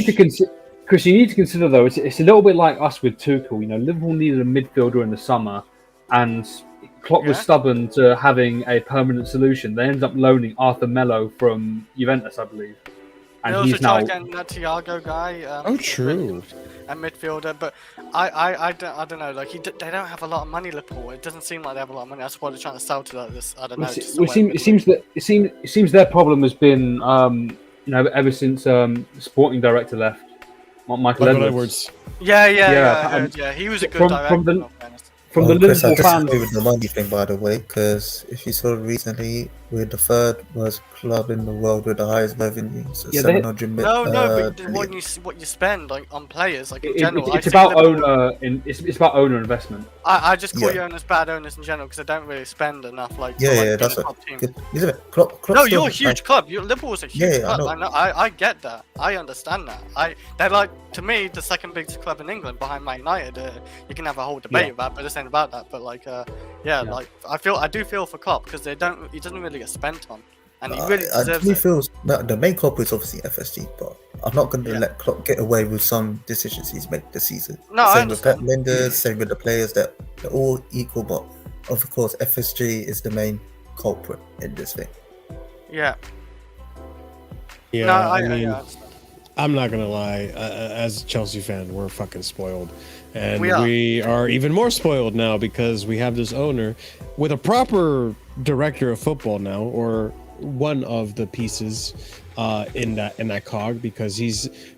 to consider though. It's a little bit like us with Tuchel. You know, Liverpool needed a midfielder in the summer, and Klopp was stubborn to having a permanent solution. They ended up loaning Arthur Melo from Juventus, I believe. And they he's also now tried getting that Tiago guy. True. A midfielder, but I don't know. Like they don't have a lot of money, Liverpool. It doesn't seem like they have a lot of money. That's why they're trying to sell to like this. I don't know. It seems their problem has been ever since sporting director left, Mykhalo Edwards. Yeah. He was a good director. From the Chris, Liverpool I fans. disagree with the money thing, by the way, because if you saw recently, we're the third worst club in the world with the highest revenue, so 700 million. But what you spend on players, like in general, it's about owner. It's about owner investment. I just call you owners bad owners in general because they don't really spend enough. Like that's a top team. No, you're a huge club. Liverpool's a huge club. I know. I get that. I understand that. They're like, to me, the second biggest club in England behind Man United. You can have a whole debate about, but this ain't about that. But like, like I do feel for Klopp because he doesn't really get spent on, and he really deserves it. Feels the main culprit is obviously FSG, but I'm not going to let Klopp get away with some decisions he's made this season. No, same with Pep Linders, same with the players. That they're all equal, but of course FSG is the main culprit in this thing. Yeah. Yeah. No, I mean, I'm not gonna lie. As a Chelsea fan, we're fucking spoiled, and we are even more spoiled now because we have this owner with a proper director of football now, or one of the pieces in that cog, because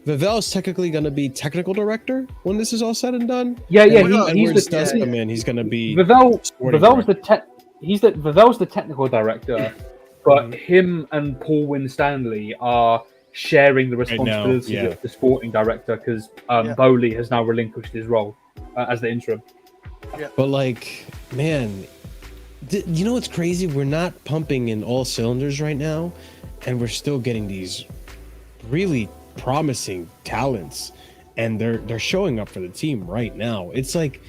Vivel's technically gonna be technical director when this is all said and done. He's gonna be Vivel's the technical director, but him and Paul Winstanley are sharing the responsibility of the sporting director because Bowley has now relinquished his role as the interim. Yeah. But like, man, you know what's crazy? We're not pumping in all cylinders right now, and we're still getting these really promising talents, and they're showing up for the team right now. It's like,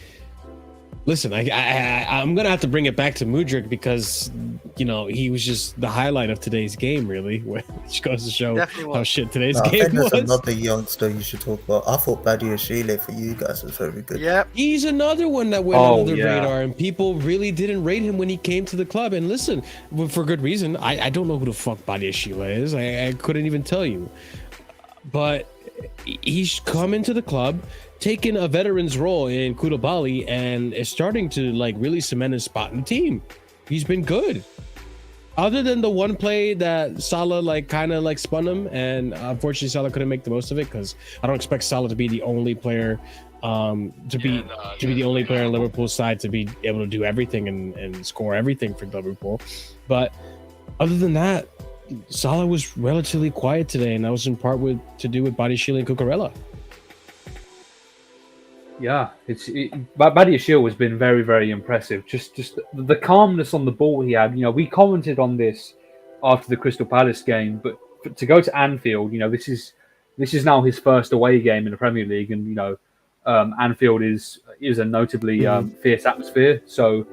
listen, I'm gonna have to bring it back to Mudryk because he was just the highlight of today's game, really, which goes to show how shit today's game was. There's another youngster you should talk about. I thought Badiashile for you guys was very good. Yeah, he's another one that went under the radar, and people really didn't rate him when he came to the club. And listen, for good reason. I don't know who the fuck Badiashile is. I couldn't even tell you, but he's come into the club, taken a veteran's role in Koulibaly, and is starting to like really cement his spot in the team. He's been good. Other than the one play that Salah kind of spun him, and unfortunately Salah couldn't make the most of it because I don't expect Salah to be the only player to be the only player on Liverpool's side to be able to do everything and score everything for Liverpool. But other than that, Salah was relatively quiet today, and that was in part to do with Badiashile and Cucurella. Yeah, Badiashile has been very, very impressive. Just the calmness on the ball he had. We commented on this after the Crystal Palace game, but to go to Anfield, this is now his first away game in the Premier League, and Anfield is a notably fierce atmosphere. So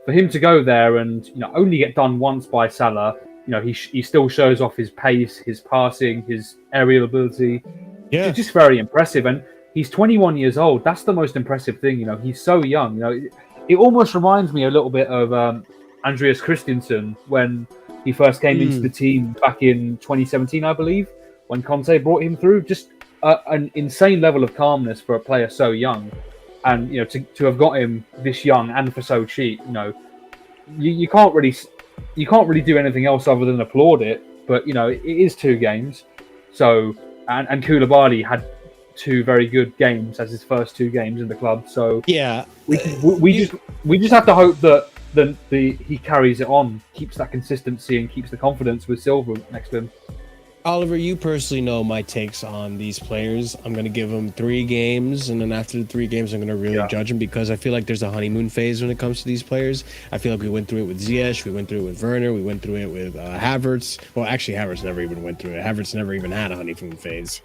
for him to go there and only get done once by Salah, he still shows off his pace, his passing, his aerial ability. Yeah, it's just very impressive. And he's 21 years old. That's the most impressive thing. He's so young. It almost reminds me a little bit of Andreas Christensen when he first came into the team back in 2017, I believe, when Conte brought him through. Just an insane level of calmness for a player so young, and to have got him this young and for so cheap, you can't really do anything else other than applaud it. But it is 2 games, so and Koulibaly had 2 very good games as his first 2 games in the club. So yeah, we just have to hope that he carries it on, keeps that consistency, and keeps the confidence with Silva next to him. Oliver, you personally know my takes on these players. I'm going to give them 3 games, and then after the 3 games, I'm going to really judge them, because I feel like there's a honeymoon phase when it comes to these players. I feel like we went through it with Ziyech, we went through it with Werner, we went through it with Havertz. Well, actually, Havertz never even went through it. Havertz never even had a honeymoon phase.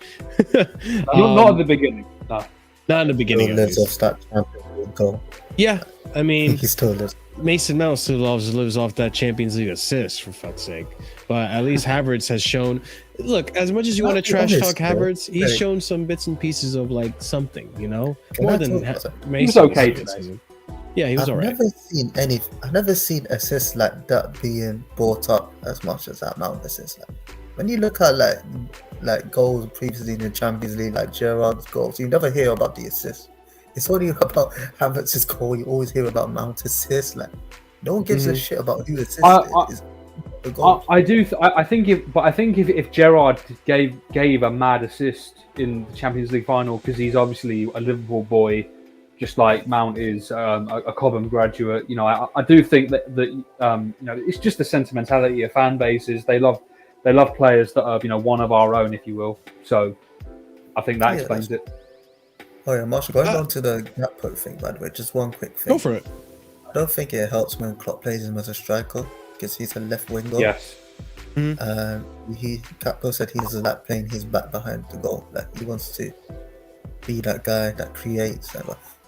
Not at the beginning. No. Not in the beginning. Still lives off that Champions League goal. Yeah, I mean, he still lives. Mason Mount still lives off that Champions League assist, for fuck's sake. But at least Havertz has shown. Look, as much as you want to trash talk Havertz, he's shown some bits and pieces of like something, more than Mason. He was okay today. Yeah, he was alright. I've never seen assists like that being brought up as much as that Mount assist. When you look at like goals previously in the Champions League, like Gerrard's goals, you never hear about the assists. It's only about Havertz's goal. You always hear about Mount assists. Like, no one gives a shit about who assists. I think if Gerrard gave a mad assist in the Champions League final, because he's obviously a Liverpool boy, just like Mount is a Cobham graduate. I do think that it's just the sentimentality of fan bases. They love players that are one of our own, if you will. So I think that explains it. Oh yeah, Marshall, going on to the Gakpo thing, by the way, just one quick thing. Go for it. I don't think it helps when Klopp plays him as a striker, because he's a left winger. Yes. Gakpo said he doesn't like playing his back behind the goal. Like, he wants to be that guy that creates.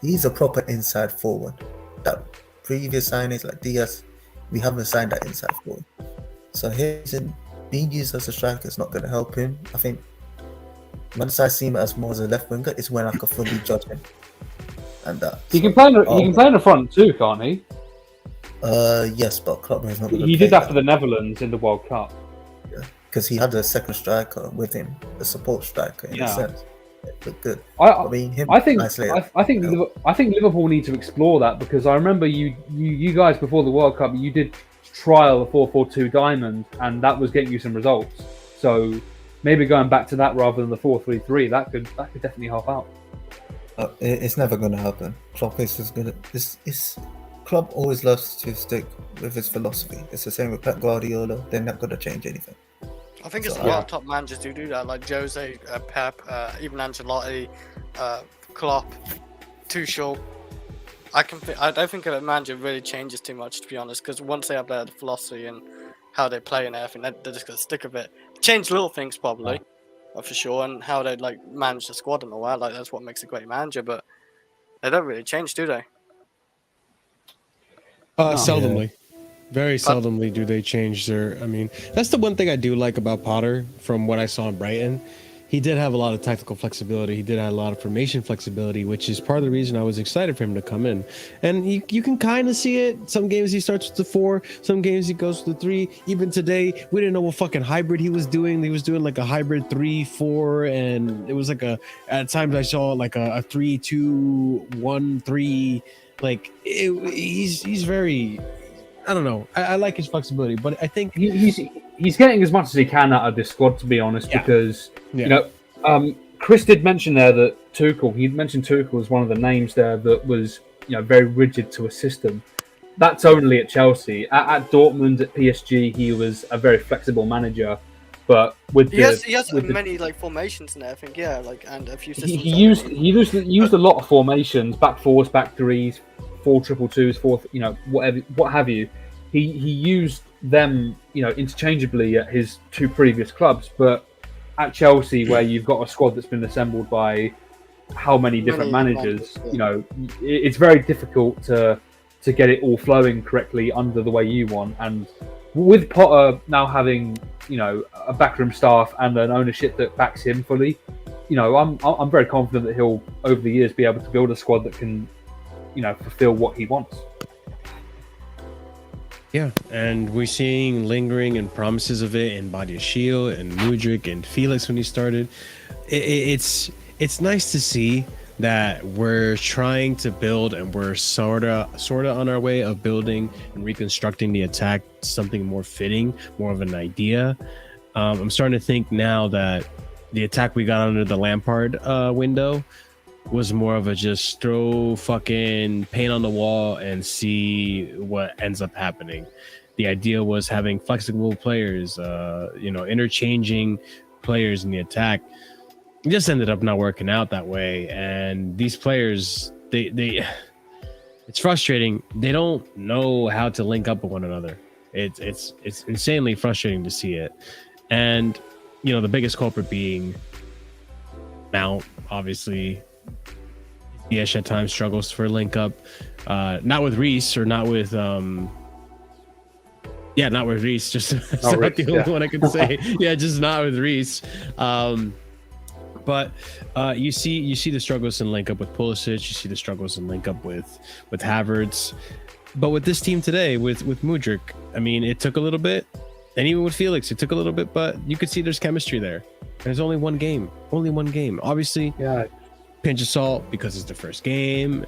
He's a proper inside forward. That previous signings like Diaz, we haven't signed that inside forward. So being used as a striker is not going to help him. I think once I see him as more as a left winger, it's when I can fully judge him. And he can play in the front too, can't he? Yes, but Klopp is not. He did that for the Netherlands in the World Cup. Yeah, because he had a second striker with him, a support striker in a sense. It looked good. I think Liverpool need to explore that, because I remember you guys before the World Cup, you did trial the 4-4-2 diamond, and that was getting you some results. So maybe going back to that rather than the 4-3-3, that could definitely help out. It's never going to happen. Klopp is just going to. Klopp always loves to stick with his philosophy. It's the same with Pep Guardiola. They're not going to change anything. I think it's a lot of top managers who do that, like Jose, Pep, even Ancelotti, Klopp, Tuchel. I don't think a manager really changes too much, to be honest, because once they have their philosophy and how they play and everything, they're just going to stick with it. Change little things probably, for sure, and how they manage the squad and all that. That's what makes a great manager, but they don't really change, do they? Seldomly. Very seldomly do they change their. I mean, that's the one thing I do like about Potter from what I saw in Brighton. He did have a lot of tactical flexibility. He did have a lot of formation flexibility, which is part of the reason I was excited for him to come in. And you can kind of see it. Some games he starts with the 4, some games he goes with the 3. Even today, we didn't know what fucking hybrid he was doing. He was doing like a hybrid 3-4, and it was like at times I saw like a 3-2-1-3. Like he's very. I don't know. I like his flexibility, but I think he's getting as much as he can out of this squad, to be honest. Because Chris did mention there that he mentioned Tuchel as one of the names there that was very rigid to a system. That's only at Chelsea. At Dortmund, at PSG, he was a very flexible manager. But he has many formations and everything, and a few systems. He used a lot of formations, back 4s, back 3s, 4-2-2s, 4, whatever, what have you. He used them, interchangeably at his two previous clubs, but at Chelsea, where you've got a squad that's been assembled by how many different managers, it's very difficult to get it all flowing correctly under the way you want. And with Potter now having, a backroom staff and an ownership that backs him fully, I'm very confident that he'll, over the years, be able to build a squad that can, fulfill what he wants. Yeah, and we're seeing lingering and promises of it in Badiashile and Mudryk and Felix when he started. It's nice to see that we're trying to build, and we're sorta on our way of building and reconstructing the attack, something more fitting, more of an idea. I'm starting to think now that the attack we got under the Lampard window was more of a just throw fucking paint on the wall and see what ends up happening. The idea was having flexible players, interchanging players in the attack. It just ended up not working out that way. And these players, they it's frustrating. They don't know how to link up with one another. It's insanely frustrating to see it. And, the biggest culprit being Mount, obviously. Ziyech at times struggles for link up, not with Reece or not with not with Reece. Just not the only one I can say. Yeah, just not with Reece. But you see the struggles in link up with Pulisic. You see the struggles in link up with Havertz. But with this team today, with Mudryk, I mean, it took a little bit, and even with Felix, it took a little bit. But you could see there's chemistry there. There's only one game. Obviously, pinch of salt because it's the first game.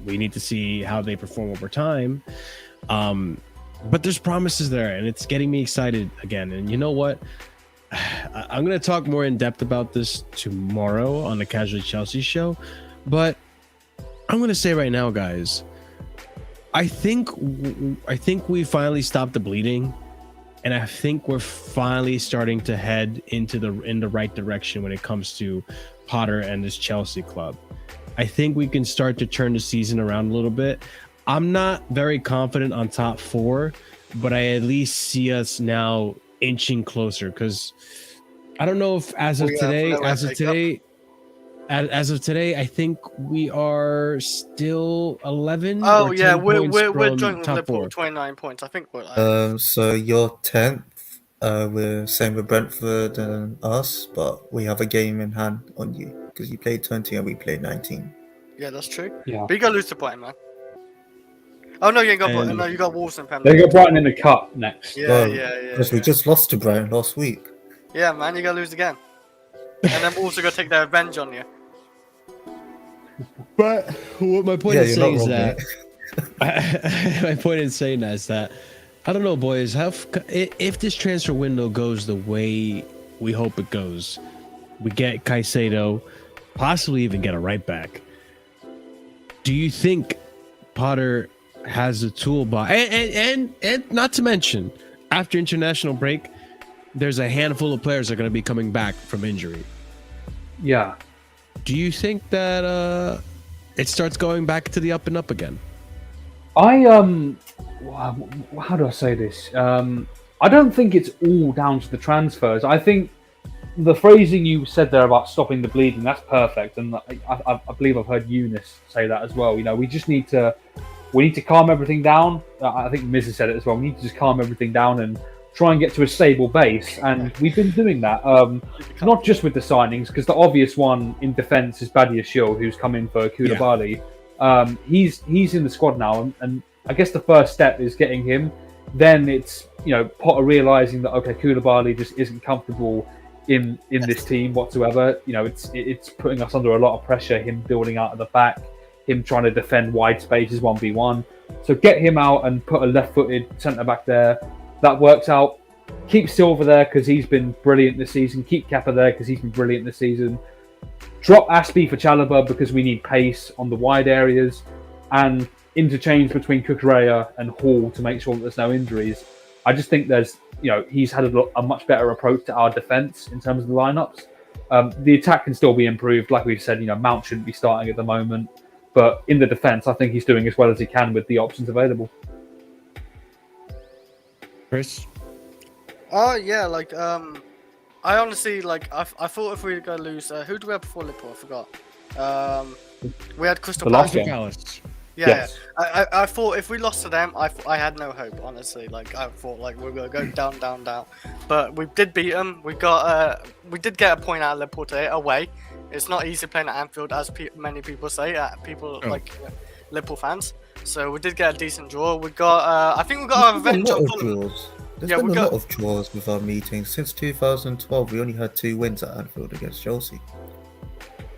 We need to see how they perform over time. But there's promises there, and it's getting me excited again. And you know what? I'm going to talk more in depth about this tomorrow on the Casually Chelsea show. But I'm going to say right now, guys, I think we finally stopped the bleeding. And I think we're finally starting to head in the right direction when it comes to Potter and this Chelsea club. I think we can start to turn the season around a little bit. I'm not very confident on top 4, but I at least see us now inching closer, because I don't know if as of today, I think we are still 11. Oh yeah, we're joint with top Liverpool, 4. 29 points. I think we're So you're 10th. We're same with Brentford and us, but we have a game in hand on you because you played 20 and we played 19. Yeah, that's true. Yeah. But you got to lose to Brighton, man. Oh no, you ain't got Brighton. No, you got Wolves and Pembrokeshire. They got Brighton in the cup next. Yeah. Because we just lost to Brighton last week. Yeah, man, you got to lose again. And then Wolves are going to take their revenge on you. But what my point is saying is wrong, that my point in saying that is that I don't know, boys. If this transfer window goes the way we hope it goes, we get Caicedo, possibly even get a right back. Do you think Potter has a toolbox? And not to mention, after international break, there's a handful of players that are going to be coming back from injury. Yeah. Do you think that it starts going back to the up and up again? How do I say this? I don't think it's all down to the transfers. I think the phrasing you said there about stopping the bleeding, that's perfect. And I believe I've heard Eunice say that as well. We just need to calm everything down. I think Miz has said it as well. We need to just calm everything down and try and get to a stable base. And we've been doing that. Not just with the signings, because the obvious one in defence is Badiashile, who's come in for Koulibaly. Yeah. He's in the squad now, and I guess the first step is getting him. Then it's Potter realising that Koulibaly just isn't comfortable in this team whatsoever. It's putting us under a lot of pressure. Him building out at the back, him trying to defend wide spaces 1v1. So get him out and put a left-footed centre back there. That works out. Keep Silva there because he's been brilliant this season. Keep Kepa there because he's been brilliant this season. Drop Aspie for Chalobah because we need pace on the wide areas, and interchange between Cucurella and Hall to make sure that there's no injuries. I just think there's, he's had a much better approach to our defence in terms of the lineups. The attack can still be improved. Like we've said, Mount shouldn't be starting at the moment. But in the defence, I think he's doing as well as he can with the options available. Chris? Oh yeah, like I honestly like I thought if we were gonna lose, who do we have before Liverpool? I forgot. We had Crystal The last Palace. game. Palace. Yeah, Yes. I thought if we lost to them, I had no hope, honestly. Like I thought like we were gonna go down, down, down. But we did beat them. We did get a point out of Liverpool today away. It's not easy playing at Anfield, as many people say. Like Liverpool fans. So we did get a decent draw. We got I think we got our revenge on Fulham. There's Yeah, been we a got- lot of draws with our meetings. Since 2012, we only had 2 wins at Anfield against Chelsea.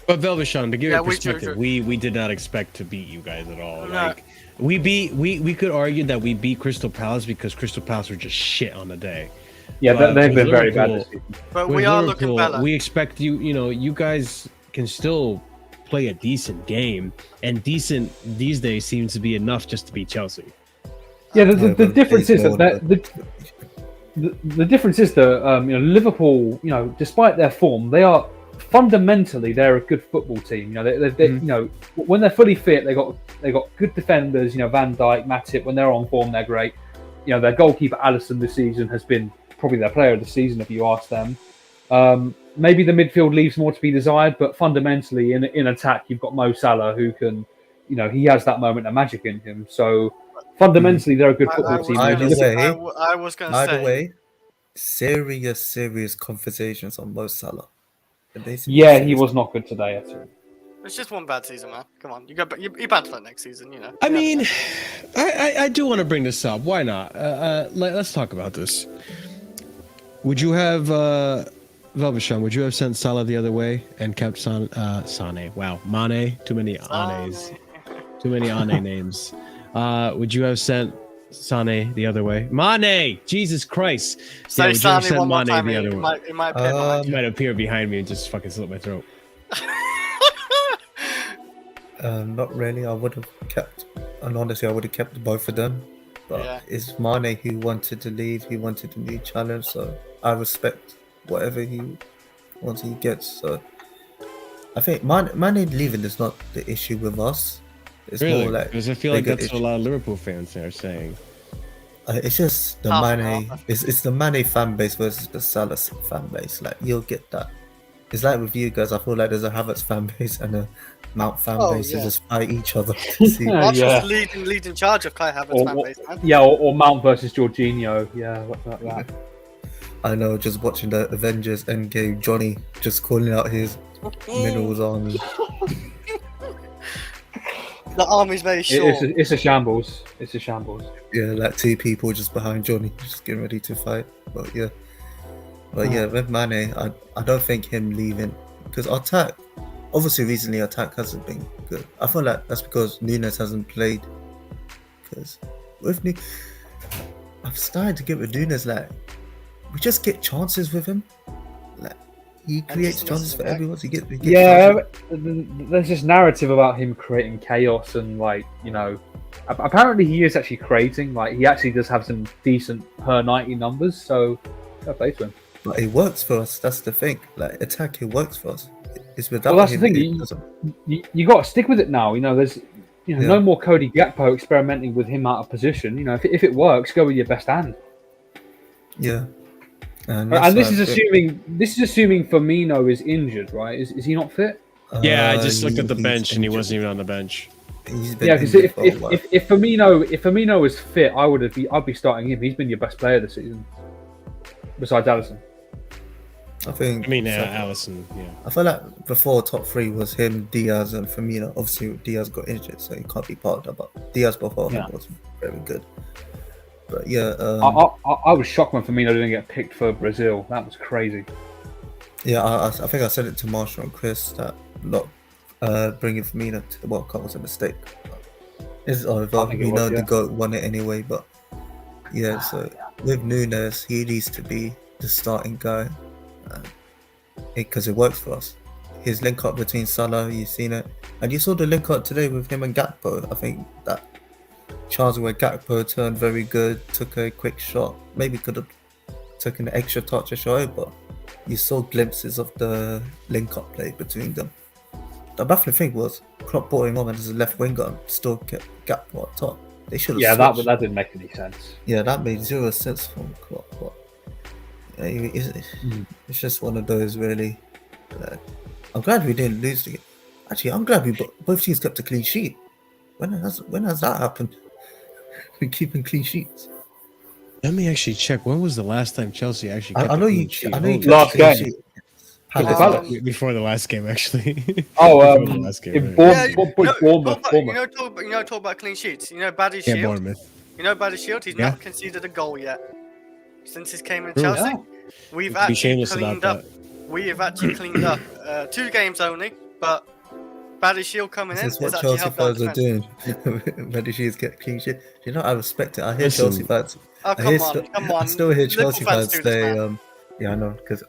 But Velvishon, to give Yeah, you we perspective, do. we did not expect to beat you guys at all. No. Like we could argue that we beat Crystal Palace because Crystal Palace were just shit on the day. Yeah, But they've been with very bad Liverpool- this season. But with we are looking Liverpool, better. We expect you guys can still play a decent game, and decent these days seems to be enough just to beat Chelsea. Yeah, Yeah, the but difference they is that won, the difference is that Liverpool, despite their form, fundamentally they're a good football team. When they're fully fit, they got good defenders. Van Dijk, Matip. When they're on form, they're great. Their goalkeeper Alisson this season has been probably their player of the season if you ask them. Maybe the midfield leaves more to be desired, but fundamentally in attack you've got Mo Salah who can, he has that moment of magic in him. So fundamentally they're a good football team. Either way, I was gonna By the say. way, serious conversations on Mo Salah. Yeah, he was not good today at all. It's just one bad season, man. Come on, you're bad for that next season, I mean, I do want to bring this up. Why not? Let's talk about this. Would you have Velvishon? Would you have sent Salah the other way and kept Sane? Wow, Mane. Too many Anes. Too many Ane names. Would you have sent Sane the other way? Mane! Jesus Christ! Say would you have Sane sent one more Mane time. the other way? It might appear behind He you. might appear behind me and just fucking slit my throat. Not really. I would have kept, and honestly, I would have kept both of them. But Yeah. it's Mane who wanted to leave. He wanted a new challenge, so I respect whatever he gets. So I think Mane leaving is not the issue with us. It's Really? more like Because I feel like bigger that's what a issue. lot of Liverpool fans are saying. It's just the Half and Mane. half. It's the Mane fan base versus the Salah fan base. Like you'll get that. It's like with you guys. I feel like there's a Havertz fan base and a Mount fan Oh, base yeah. to just fight each other. To see. Marshall's Yeah. leading charge of Kai Havertz fan base, man. Yeah, or Mount versus Jorghino. Yeah, what's that? I know, just watching the Avengers Endgame, Johnny just calling out his minerals army. The army's very short. It's a shambles. It's a shambles. Yeah, like 2 people just behind Johnny, just getting ready to fight. But yeah, with Mane, I don't think him leaving because attack. Obviously, recently attack hasn't been good. I feel like that's because Nunes hasn't played. Because with I've started to get with Nunes like we just get chances with him. Like he creates just chances for misses everyone. He gets Yeah, chances. there's this narrative about him creating chaos and apparently he is actually creating. Like he actually does have some decent per 90 numbers. So fair play to him. But it works for us. That's the thing. Like attack, it works for us. It's without Well, that's the him. thing. It doesn't. You got to stick with it now. There's Yeah. no more Cody Gakpo experimenting with him out of position. If it works, go with your best hand. Yeah. And that's this why is I feel- assuming Firmino is injured, right? Is he not fit? Yeah, I just looked at the he's bench and he injured. wasn't even on the bench. He's been Yeah, because injured for a while. if Firmino was fit, I'd be starting him. He's been your best player this season, besides Alisson. I think. I mean, so- Allison, yeah. I feel like before top 3 was him, Diaz, and Firmino. Obviously, Diaz got injured, so he can't be part of that. But Diaz before him was very good. But yeah, I was shocked when Firmino didn't get picked for Brazil. That was crazy. yeah. I think I said it to Marshall and Chris that bringing Firmino to the World Cup was a mistake. It's over. I think it We was, know yeah. the GOAT won it anyway, but yeah. So with Nunes, he needs to be the starting guy because it works for us. His link up between Salah, you've seen it, and you saw the link up today with him and Gakpo. I think that chance where Gakpo turned very good, took a quick shot, maybe could have taken an extra touch or so, but you saw glimpses of the link up play between them. The baffling thing was Klopp brought him on as a left winger and still kept Gakpo up top. They should have. Yeah, that didn't make any sense. Yeah, that made zero sense from Klopp. But it's just one of those really. I'm glad we didn't lose the game. Actually, I'm glad both teams kept a clean sheet. When has that happened? We're keeping clean sheets. Let me actually check. When was the last time Chelsea actually kept I know a you. clean sheet? I know you kept Last a clean game. sheet. Before the last game, actually. Oh, Before the last game, in right. Bournemouth. Talk about clean sheets. You know, Badiashile. Yeah, Bournemouth. You know, Badiashile. He's Yeah. not conceded a goal yet since he came in True. Chelsea. Yeah. We've Be actually shameless cleaned about up. We have actually cleaned up 2 games only, but Badiashile coming in This is has what actually Chelsea helped out fans are defense. doing. Badiashile's get clean sheet. You know, I respect it. I hear Listen. Chelsea fans. Oh, I come on. I still hear Liverpool Chelsea fans do this, say, man. yeah, I know, because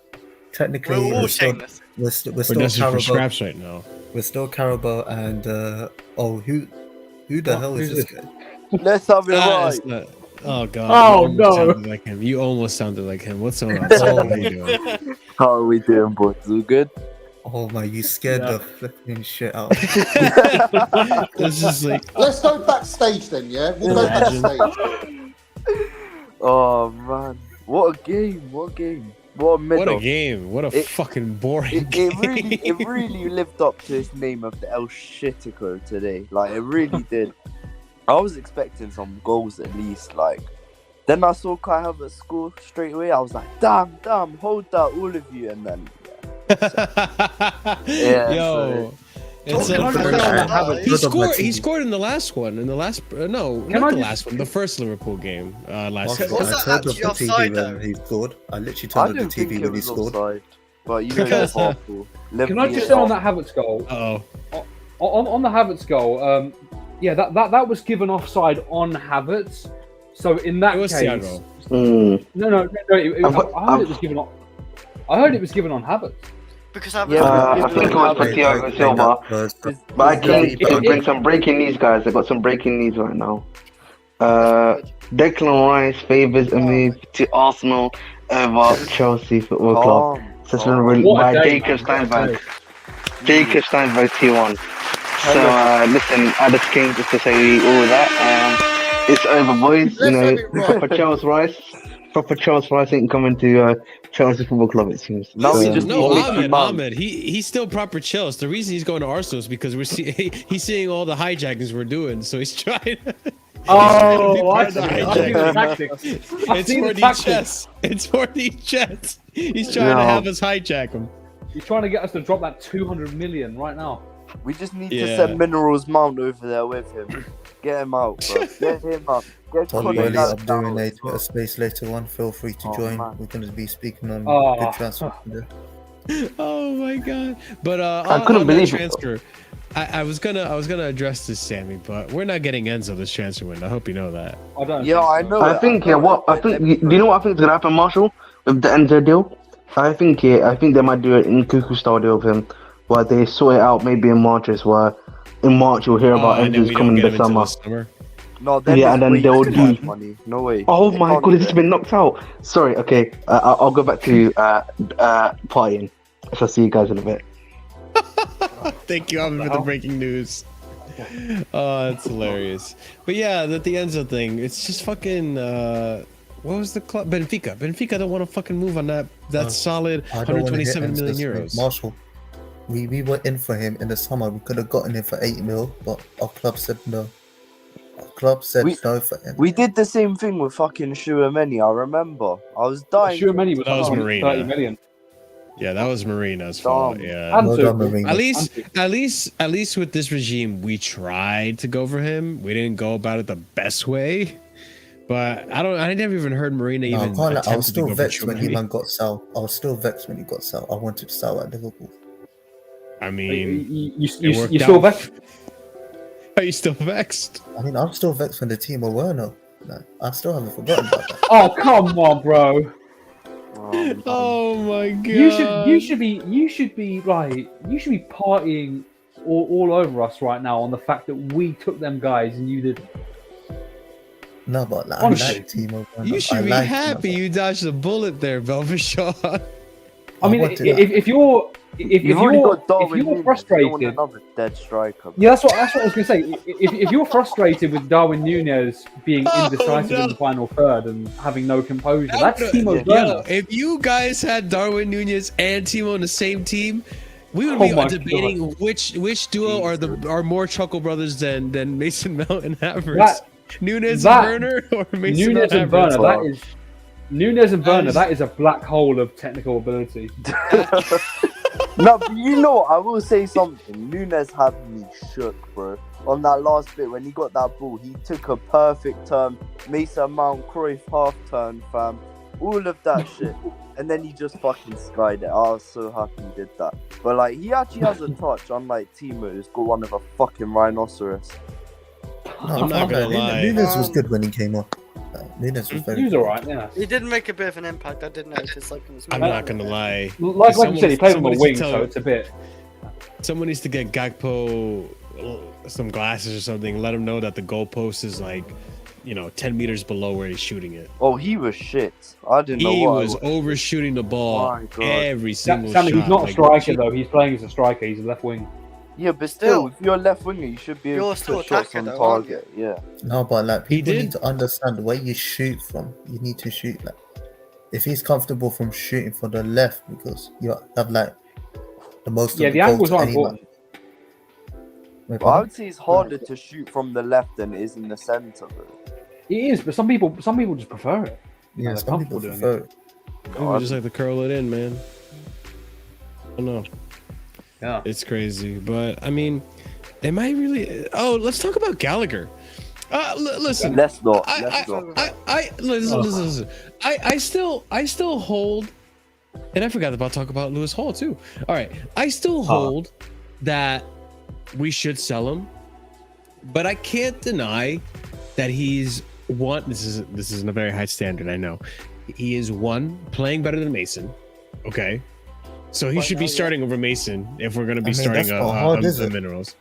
technically We're all we're still shameless. we're We're still desperate for Carabao. scraps right now. We're still Carabao and who the hell is Who's this guy? Let's have it Ah, right. it's not- Oh god! Oh, you almost no. sounded like him. You almost sounded like him. What's going on? Sam? How you doing? How are we doing, boys? All good? Oh my, you scared Yeah. the flipping shit out. This is like Let's go backstage then, yeah? We'll go Imagine. backstage. Oh man, what a game! What a game! What a middle! what a game! What a It- fucking boring It really lived up to its name of the El Shitico today. Like it really did. I was expecting some goals at least. Like then I saw Kai Havertz score straight away. I was like, damn, hold that, all of you, and then Yeah, Yo, it's Can I just unfortunate. say on that Havertz- He scored in the last one. In the last no, Can not I the just- last one. The first Liverpool game last Also, season. Was I that turned off actually the offside, TV though? when he scored. I literally I turned off didn't the think TV it when he was scored. offside. But you know, Liverpool. Can I just say on that Havertz goal? Oh, On the Havertz goal, yeah, that was given offside on Havertz. So in that it was case, Tiago. no. I heard it was given on. I heard it was given on Havertz. Because I've Yeah, I think it was for Thiago Silva. But I came to bring some breaking news, guys. I got some breaking news right now. Declan Rice favours a move to Arsenal over Chelsea Football Club. So it's been released What a by day, Jacob man. Steinberg. Jacob Steinberg T1. So listen, I just came just to say all that. It's over, boys. You Let's know, have it right. proper Charles Rice ain't coming to Chelsea Football Club. It seems. No, we So, just No, need Mickey Mouse. Ahmed. He's still proper chills. The reason he's going to Arsenal is because he's seeing all the hijackings we're doing, so he's trying. Oh, I He's see. trying to I've seen the tactics. I've It's seen for the the tactics. chess. It's for the chess. He's trying to No. have us hijack him. He's trying to get us to drop that 200 million right now. We just need Yeah. to send Minerals Mount over there with him. Get him out, bro. Get him out. Get Probably Conor I'm Gallagher doing a out. Twitter space later on. Feel free to Oh, join. man. We're going to be speaking on Oh. good transfer. Oh my god! But I on couldn't that believe it, transfer. I was gonna address this, Sammy, but we're not getting Enzo this transfer window. I hope you know that. I don't. Yeah, think I so. know. I think do you know what I think is gonna happen, Marshall, with the Enzo deal? I think they might do it in Cuckoo style deal with him, where they sort it out maybe in March as well. In March you'll hear about and then Enzo's we coming don't get this him until summer. the summer. No, then Yeah, it's and then way they'll too do- much money. No way. Oh They my can't god, do it's that. been knocked out. Sorry, okay, I'll go back to partying. So I'll see you guys in a bit. Thank you, Ahmed, for the breaking news. Oh, that's hilarious. But yeah, the Enzo thing, it's just fucking. What was the club? Benfica. Benfica don't want to fucking move on that solid I don't want to hit 127 million Enzo's euros. Marshall, we were in for him in the summer. We could have gotten him for 8 mil, but our club said no. Our club said no for him. We did the same thing with fucking Shuameni. I remember. I was dying. Sure, many was That was on Marina. 30 million. Yeah, that was Marina's fault. Dumb. Yeah. And Well two. done, Marina. At least with this regime, we tried to go for him. We didn't go about it the best way. But I never even heard Marina No, I even. can't lie, I attempted was to still go for vexed when he Tchouaméni. man got Sal. I was still vexed when he got Sal. I wanted Sal at Liverpool. I mean, You it worked still out. back? Are you still vexed? I mean, I'm still vexed when the team were no. I still haven't forgotten about that. Oh, come on, bro. Oh my god! You should be partying all over us right now on the fact that we took them guys and you did. No, but like, I Honestly. like Timo Werner. You I should be like happy Timo. you dodged a bullet there, Belvishaw. I mean, wanted if you're got Darwin if you're Núñez, frustrated, you want another dead striker. yeah, that's what I was gonna say. If you're frustrated with Darwin Núñez being indecisive in the final third and having no composure, that's Timo Werner. If you guys had Darwin Núñez and Timo on the same team, we would Oh my be debating which duo are more Chuckle brothers than Mason Mount and Havertz. Núñez and Werner or Mason Núñez and Havertz? Werner. Núñez and Werner. That is a black hole of technical ability. No, but you know what? I will say something. Núñez had me shook, bro. On that last bit when he got that ball, he took a perfect turn. Mason Mount, Cruyff half turn, fam. All of that shit. And then he just fucking skied it. I was so happy he did that. But like, he actually has a touch, unlike Timo, who's got one of a fucking rhinoceros. I'm not gonna lie. Núñez was good when he came on. Núñez was very He was good. alright, yeah. He did make a bit of an impact. I did notice. Like, in his I'm not gonna lie. Like you said, he played on the someone wing, needs to so tell- it's a bit. Someone needs to get Gakpo some glasses or something. Let him know that the goalpost is like, 10 meters below where he's shooting it. Oh, he was shit. I didn't know He what was overshooting the ball My God. every single Sammy, shot. he's not a Like, striker though. He's playing as a striker. He's a left wing. Yeah, but still, if you're a left winger, you should be able You're to still put shots attacker on though, aren't you? target. Yeah. No, but like He people did. need to understand where you shoot from. You need to shoot like if he's comfortable from shooting for the left because you have like the most. Yeah, of the goals angles to are anyone. important. Wait, But I pardon? would say it's harder to shoot from the left than it is in the centre, bro. It is, but some people just prefer it. Yeah, they're some people comfortable doing prefer it. People just like to curl it in, man. I don't know. Yeah. It's crazy, but I mean, am I really? Oh, let's talk about Gallagher. Listen, Let's not. listen. I still hold, and I forgot about talk about Lewis Hall too. All right, I still hold that we should sell him, but I can't deny that he's one. This isn't a very high standard. I know he is one playing better than Mason. Okay. So he should be starting over Mason if we're going to be starting that's not hard, is it? Minerals.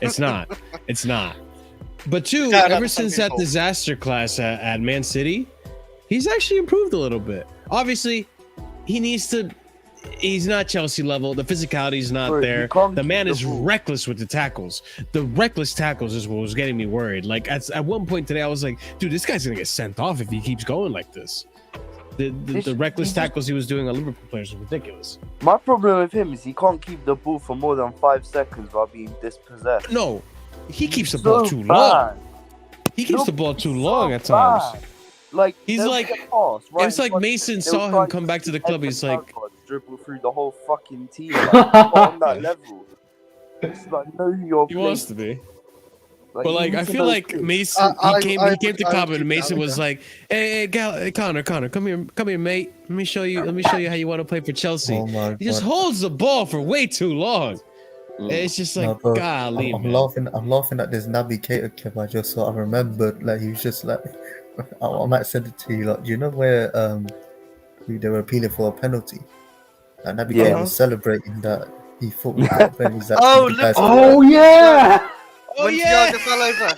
It's not. It's not. But two, Yeah, ever that's since some that people. disaster class at Man City, he's actually improved a little bit. Obviously, he's not Chelsea level. The physicality is not Bro, there. you can't The keep man the is ball. reckless with the tackles. The reckless tackles is what was getting me worried. Like at one point today, I was like, dude, this guy's going to get sent off if he keeps going like this. The reckless tackles he was doing on Liverpool players was ridiculous. My problem with him is he can't keep the ball for more than 5 seconds while being dispossessed. No, he keeps the So ball too long. bad. He keeps the ball too long at So times. bad. Like He's there'll like- be a pass right it's in like front of Mason him. saw They'll him try come to back to the club, he's like- dribble through the whole fucking team. Like, not on that level. It's like know who you're He playing. wants to be. Like, But you like need I to feel know like who. Mason I he came would- to I Cobb would and Mason was Gallagher. like, hey, Connor, come here, mate. Let me show you how you want to play for Chelsea. Oh my He just God. holds the ball for way too long. It's just like, No, bro, golly, I'm man. laughing at this Navigator clip I just saw. I remembered like he was just like I might send it to you. Like, do you know where they were appealing for a penalty? And Navigator Yeah. was celebrating that he thought we got a penalty. He's like, Oh, "You guys- Oh yeah! Oh when yeah, Tiago fell over.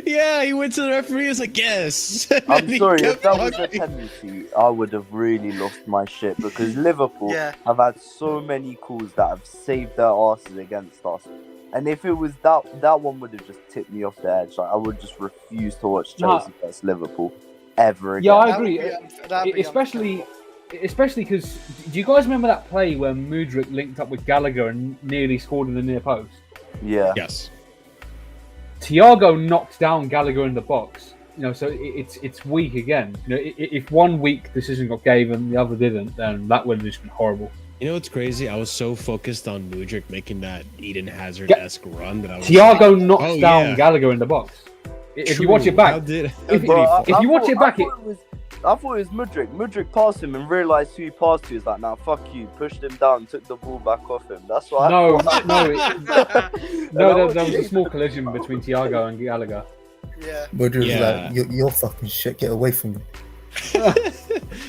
yeah. He went to the referee. He was like, yes. I'm And he sorry, if kept that was a walking. penalty, I would have really lost my shit because Liverpool Yeah. have had so many calls that have saved their asses against us. And if it was that one would have just tipped me off the edge. Like I would just refuse to watch Nah. Chelsea versus Liverpool ever again. Yeah, I That would agree. be that'd be Especially because do you guys remember that play where Mudryk linked up with Gallagher and nearly scored in the near post? Yeah. Yes. Tiago knocked down Gallagher in the box. So it's weak again. If one weak decision got gave and the other didn't, then that would have just been horrible. You know what's crazy? I was so focused on Mudryk making that Eden Hazard-esque run that I was Tiago knocked Oh, down yeah. Gallagher in the box. If you True. watch it back, How did If- he But if you watch it back, I thought it was Mudryk. Mudryk passed him and realised who he passed to. He's like, nah, fuck you. Pushed him down, took the ball back off him. That's what no, I thought. no, there was a small collision between Tiago and Gallagher. Yeah. Mudryk was Yeah. like, you're fucking shit. Get away from me.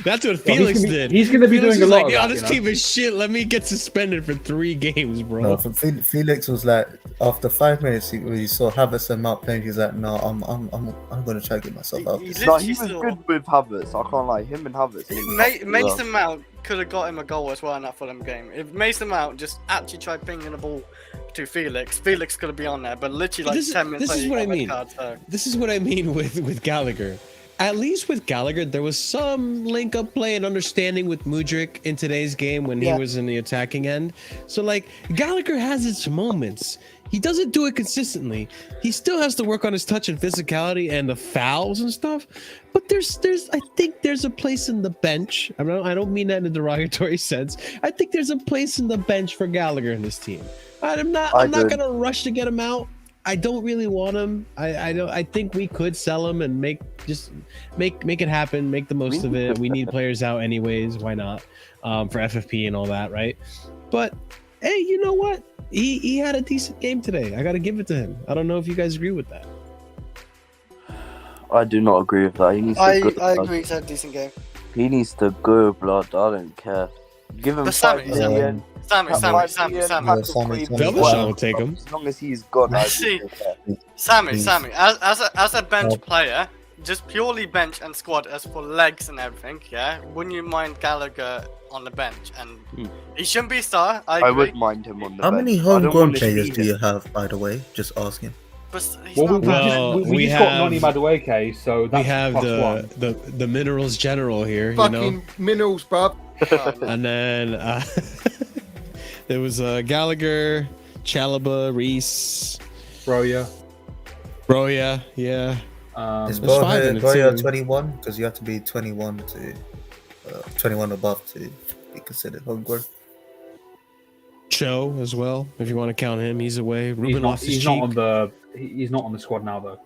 That's what Felix did. He's going to be Felix doing a was lot like, of "Yo, that, this team is shit. Let me get suspended for 3 games, bro." No, Felix was like, after 5 minutes, he saw Havertz and Mount playing. He's like, "No, I'm gonna try to get myself out." He This. No, literally he was saw- good with Havertz. I can't lie. Him and Havertz. Mason Mount could have got him a goal as well in that Fulham game. If Mason Mount just actually tried pinging the ball to Felix could have been on there. But literally, like 10 minutes this is later, what he I got a red mean. card, so. This is what I mean with Gallagher. At least with Gallagher, there was some link-up play and understanding with Mudryk in today's game when he was in the attacking end. So, like, Gallagher has its moments. He doesn't do it consistently. He still has to work on his touch and physicality and the fouls and stuff. But I think there's a place in the bench. I don't mean that in a derogatory sense. I think there's a place in the bench for Gallagher in this team. I'm not gonna rush to get him out. I don't really want him. I think we could sell him and make it happen, make the most of it. We need players out anyways. Why not? For FFP and all that, right? But hey, you know what? He had a decent game today. I gotta give it to him. I don't know if you guys agree with that. I do not agree with that. He needs to I go. agree. It's a decent game. He needs to go, blood. I don't care. Give him But 5 Sammy, million. Sammy. Velvishon will take him. As long as he's gone, I See, don't care. Sammy, as a bench player, just purely bench and squad as for legs and everything, yeah? Wouldn't you mind Gallagher on the bench? And he shouldn't be a star, I agree. would mind him on the How bench. many I don't homegrown want to players see do him. you have, by the way? Just asking. But he's Well, not we we just got have- Noni Madueke, so We that's have +1. the minerals general here, you Fucking know. minerals, bruv. And then there was Gallagher, Chalobah, Reese, Broya. Broya, yeah. Is There's 5 in the Boya team. 21? Because you have to be 21 to 21 above to be considered homegrown. Cho as well, if you want to count him, he's away. Ruben He's not on the squad now though.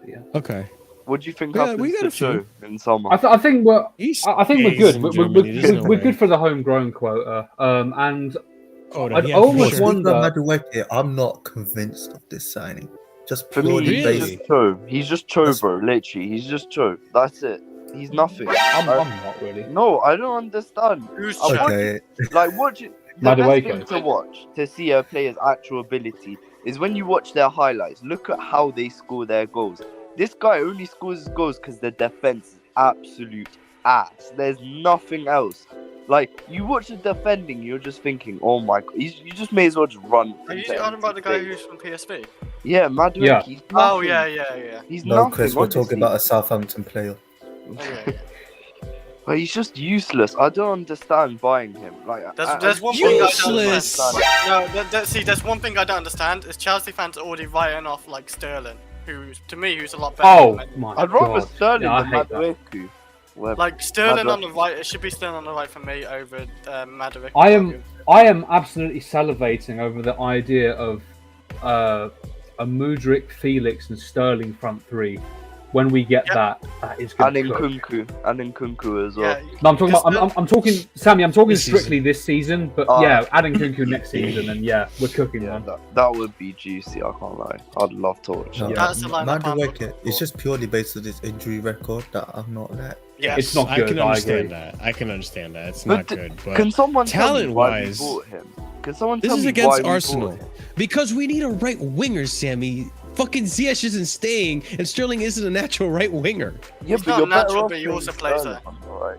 Yeah. Okay. What do you think Yeah, happens we got to a few. Joe in summer? I think we're good. in We're Germany, there's no way. good for the homegrown quota. And Oh, I'd yeah, almost for sure. wonder- Madueke, I'm not convinced of this signing. Just For me, purely he's Really? based. just Cho. He's just Cho, That's- bro. Literally, he's just Cho. That's it. He's nothing. I'm not really. No, I don't understand. Who's I Cho? watch- Okay. Like watching the best Madueke. thing to watch to see a player's actual ability is when you watch their highlights. Look at how they score their goals. This guy only scores his goals because the defense is absolute ass. There's nothing else. Like you watch the defending, you're just thinking, "Oh my god!" You just may as well just run. Are you into talking about the guy empty who's from PSV? space. Yeah, Madueke. Yeah. He's nothing. Oh, yeah. He's No, nothing. Chris, we're talking honestly. about a Southampton player. Oh, yeah. But he's just useless. I don't understand buying him. Like, There's one thing I don't Useless. understand. No, see, there's one thing I don't understand is Chelsea fans are already writing off like Sterling, who's a lot better. Oh than my I'd rather god. Sterling Yeah, I than hate that. Madueke. Well, Like Sterling Madueke. on the right, it should be Sterling on the right for me over Mudryk. I am absolutely salivating over the idea of a Mudryk, Felix, and Sterling front three. When we get Yep. that is good. and Nkunku as well. Yeah, No, I'm talking about. I'm talking, Sammy. I'm talking This season. strictly this season, but Oh. yeah, adding Nkunku next season, and yeah, we're cooking, Yeah, man. that would be juicy. I can't lie. I'd love to watch No, that. That's the line I'm Madueke, looking it's for. just purely based on his injury record that I'm not that. yes. It's not I good. can I understand agree. that. I can understand that. It's But not good. But Can someone tell me why we talent-wise, bought him? Can someone this tell is me against why we Arsenal. bought him? Because we need a right winger, Sammy. Fucking Ziyech isn't staying, and Sterling isn't a natural right winger. Yeah, He's but not you're better natural, off but he playing also plays Sterling there. on the right.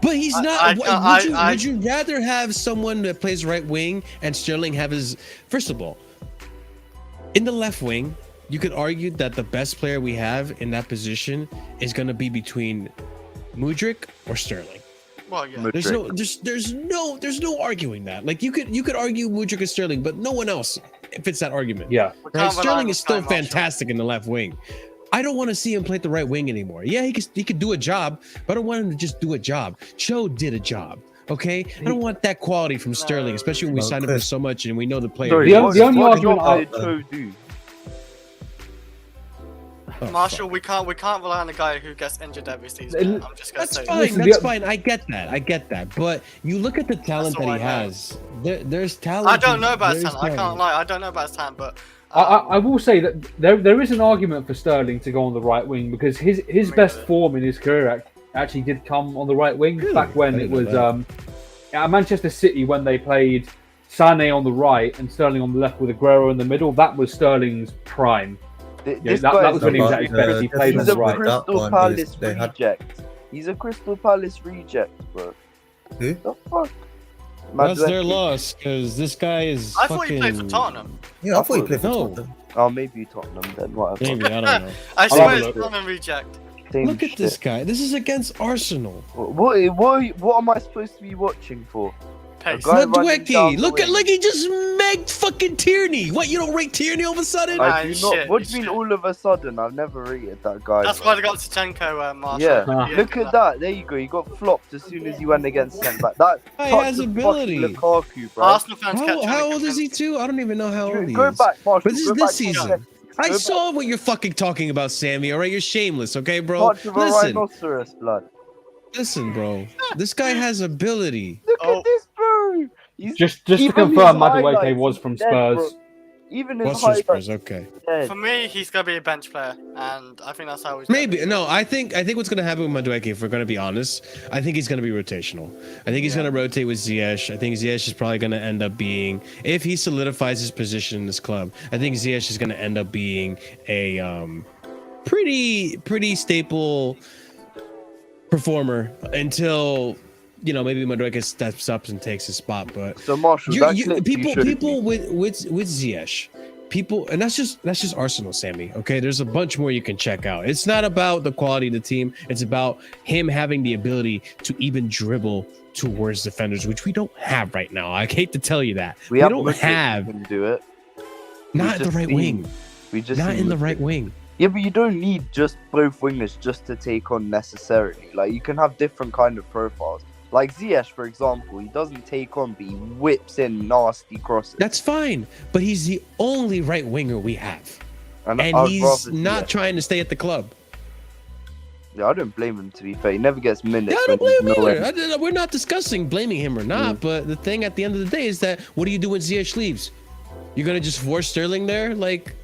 But he's I- not. I- would, I- you, I- would you rather have someone that plays right wing and Sterling have his? First of all, in the left wing, you could argue that the best player we have in that position is going to be between Mudryk or Sterling. Well, yeah. Mudryk. There's no arguing that. Like you could argue Mudryk and Sterling, but no one else fits that argument. Yeah, We Right? can't rely Sterling on is still Kai Marshall. fantastic in the left wing. I don't want to see him play at the right wing anymore. Yeah, he could do a job, but I don't want him to just do a job. Cho did a job. Okay, I don't want that quality from Sterling, especially when we No, signed him for Chris. so much and we know the player. Sorry, The what- only what argument job I- did Cho do? Oh, Marshall, fuck. we can't rely on a guy who gets injured every season. I'm just gonna That's say. fine. Listen, That's the- fine. I get that. But you look at the talent all that he I know. has. There's talent. I don't know about his There's talent. I can't lie. I don't know about his talent, but I will say that there is an argument for Sterling to go on the right wing because his best form in his career actually did come on the right wing. Really? Back when I it didn't know was at Manchester City when they played Sané on the right and Sterling on the left with Aguero in the middle. That was Sterling's prime. This that guy was is when he was but, at his best. He the played on He's the a right. that Crystal one Palace is they had- reject. He's a Crystal Palace reject, bro. Who? The fuck? That's their Mudryk. loss because this guy is. I thought he played for fucking- Tottenham. Yeah, I thought he played for No. Tottenham. Oh, maybe Tottenham then. Whatever. Maybe I don't know. I have swear a it's look. Tottenham reject. Same Look at shit. this guy. This is against Arsenal. What am I supposed to be watching for? Pace. guy running down Mudryk, the look at wing. like he just megged fucking Tierney. What, you don't rate Tierney all of a sudden? I do shit, not. What do you shit. mean all of a sudden? I've never rated that guy. That's bro. why they got Ziyech, Marshall. Yeah, Ah. look at that. There you go. He got flopped as soon as he went against centre back. That Guy touch has of ability. fucking Lukaku, bro. Arsenal fans kept trying How to old is he too? I don't even know how old he Go is. back, Marshall. But this is go this back to season. second. I Go saw what you're fucking talking about, Sammy. All right, you're shameless, okay, bro? Touch of a Listen, rhinoceros, blood. listen, bro. This guy has ability. Look Oh. at this, bro. He's Just to even confirm, his Madueke highlights, was from he's dead, bro. Spurs. Even his What's for highlights, Spurs? Okay. dead. For me, he's gonna be a bench player, and I think that's how he's. Maybe no. I think what's gonna happen with Mudryk, if we're gonna be honest, I think he's gonna be rotational. I think he's gonna rotate with Ziyech. I think Ziyech is probably gonna end up being, if he solidifies his position in this club, I think Ziyech is gonna end up being a pretty staple performer until maybe Mudryk steps up and takes his spot. But So Marshall, that clip you showed people me. with Ziyech. People, and that's just Arsenal, Sammy. Okay, there's a bunch more you can check out. It's not about the quality of the team. It's about him having the ability to even dribble towards defenders, which we don't have right now. I hate to tell you that we have don't Mudryk have. who can do it. Not the just right need- wing. We just Not need in the Mudryk. right wing. Yeah, but you don't need just both wingers just to take on necessarily. Like, you can have different kind of profiles. Like Ziyech, for example, he doesn't take on, but he whips in nasty crosses. That's fine, but he's the only right winger we have, and I'd he's rather not Ziyech. trying to stay at the club. Yeah, I don't blame him, to be fair. He never gets minutes. Yeah, I don't when he's blame him nowhere. either. We're not discussing blaming him or not, but the thing at the end of the day is that what do you do when Ziyech leaves? You're gonna just force Sterling there? Like,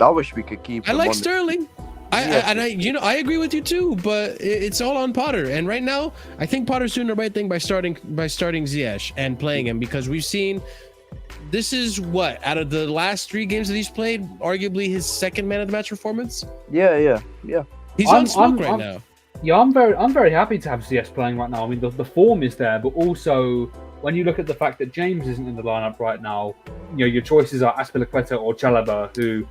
I wish we could keep I him like on. Sterling. I agree with you too, but it's all on Potter. And right now, I think Potter's doing the right thing by starting Ziyech and playing him, because we've seen this is what, out of the last 3 games that he's played, arguably his second man of the match performance. Yeah. He's on smoke right now. Yeah, I'm very happy to have Ziyech playing right now. I mean, the form is there, but also when you look at the fact that James isn't in the lineup right now, your choices are Azpilicueta or Chalobah, who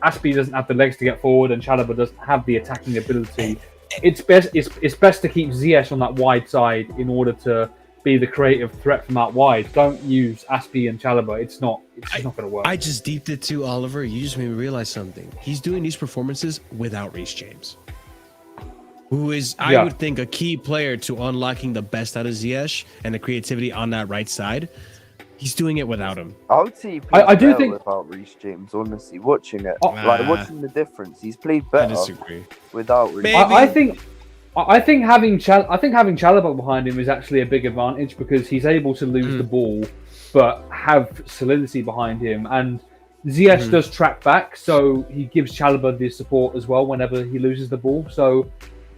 Aspie doesn't have the legs to get forward, and Chalobah doesn't have the attacking ability. It's best to keep Ziyech on that wide side in order to be the creative threat from out wide. Don't use Aspie and Chalobah. It's not going to work. I just deeped it too, Oliver. You just made me realize something. He's doing these performances without Reece James, who is, I would think, a key player to unlocking the best out of Ziyech and the creativity on that right side. He's doing it without him. I would say he played I do better think- without Reece James, honestly. Watching it, Oh. watching the difference. He's played I better disagree. without Reece. Maybe- I think having Chalobah behind him is actually a big advantage, because he's able to lose the ball but have solidity behind him, and Ziyech does track back, so he gives Chalobah the support as well whenever he loses the ball. So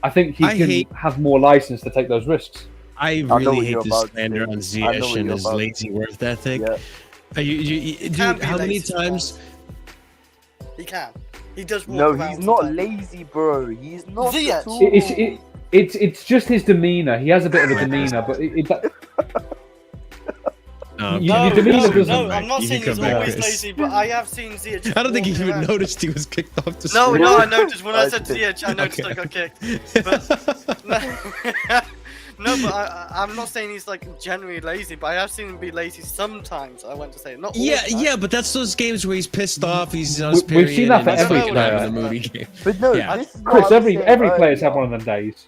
I think he can have more license to take those risks. I know really what hate you're this about to slander say. on I know Ziyech what and you're his about to lazy work ethic. Yeah. Dude, Can't be how many lazy, times? He can. He does walk No, around he's not sometimes. lazy, bro. He's not Ziyech. at all. It's just his demeanor. He has a bit of a demeanor, but No, Your demeanor doesn't- no, I'm not You saying can he's come back, always Chris. lazy, but I have seen Ziyech. I don't think he walking even around. noticed he was kicked off the No, screen. I noticed when I I said did. Ziyech, I noticed Okay. I got kicked. But, no, but I'm not saying he's like genuinely lazy, but I have seen him be lazy sometimes. I went to say not all the time. Yeah, but that's those games where he's pissed off. He's on his We've period. seen that for and he's every fucking having player. a movie game. But no, Yeah. this is what Chris, I was every saying player's had earlier. one of them days.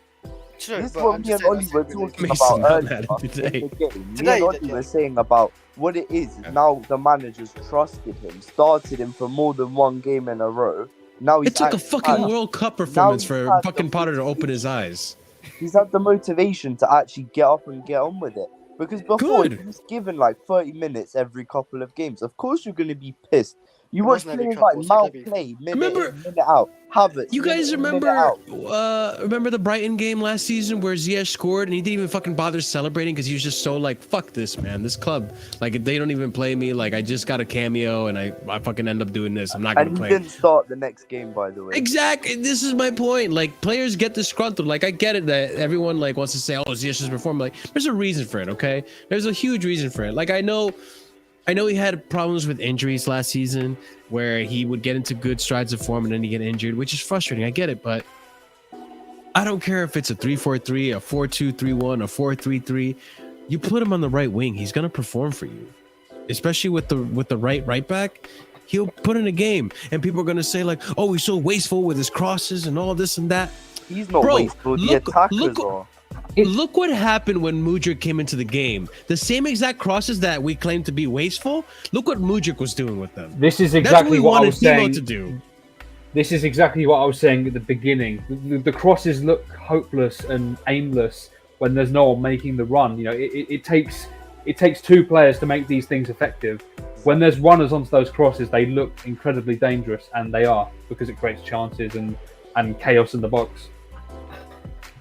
True, This is but what I'm me just and saying Ollie that's were really talking Mason about got earlier mad at me today. in the game. Me Today and you Ollie did, were yeah. saying about what it is now the managers trusted him, started him for more than one game in a row. Now he's It took a actually fucking had- World Cup performance he's for had fucking the Potter to open his eyes. He's had the motivation to actually get up and get on with it. Because before Good. he was given like 30 minutes every couple of games. Of course you're going to be pissed You It watch wasn't every players cup, like it was Mal every- play minute Remember- in, minute out. Havertz. You guys minute in, minute remember out. remember the Brighton game last season where Ziyech scored and he didn't even fucking bother celebrating because he was just so like, fuck this, man, this club, like they don't even play me, like I just got a cameo and I fucking end up doing this. I'm not gonna And he play. didn't start the next game, by the way. Exactly. This is my point. Like players get disgruntled. Like I get it that everyone like wants to say, "Oh, Ziyech is performing." Like there's a reason for it. Okay, there's a huge reason for it. Like I know he had problems with injuries last season where he would get into good strides of form and then he get injured, which is frustrating. I get it, but I don't care if it's a 3-4-3, a 4-2-3-1, a 4-3-3. You put him on the right wing, he's gonna perform for you, especially with the right back. He'll put in a game, and people are gonna say like, "Oh, he's so wasteful with his crosses and all this and that." He's not Bro, wasteful. The attackers look- are. Look what happened when Mudryk came into the game. The same exact crosses that we claim to be wasteful. Look what Mudryk was doing with them. This is That's exactly what what I we was wanted Timo saying. to do. This is exactly what I was saying at the beginning. The crosses look hopeless and aimless when there's no one making the run. You know, it takes two players to make these things effective. When there's runners onto those crosses, they look incredibly dangerous, and they are, because it creates chances and chaos in the box.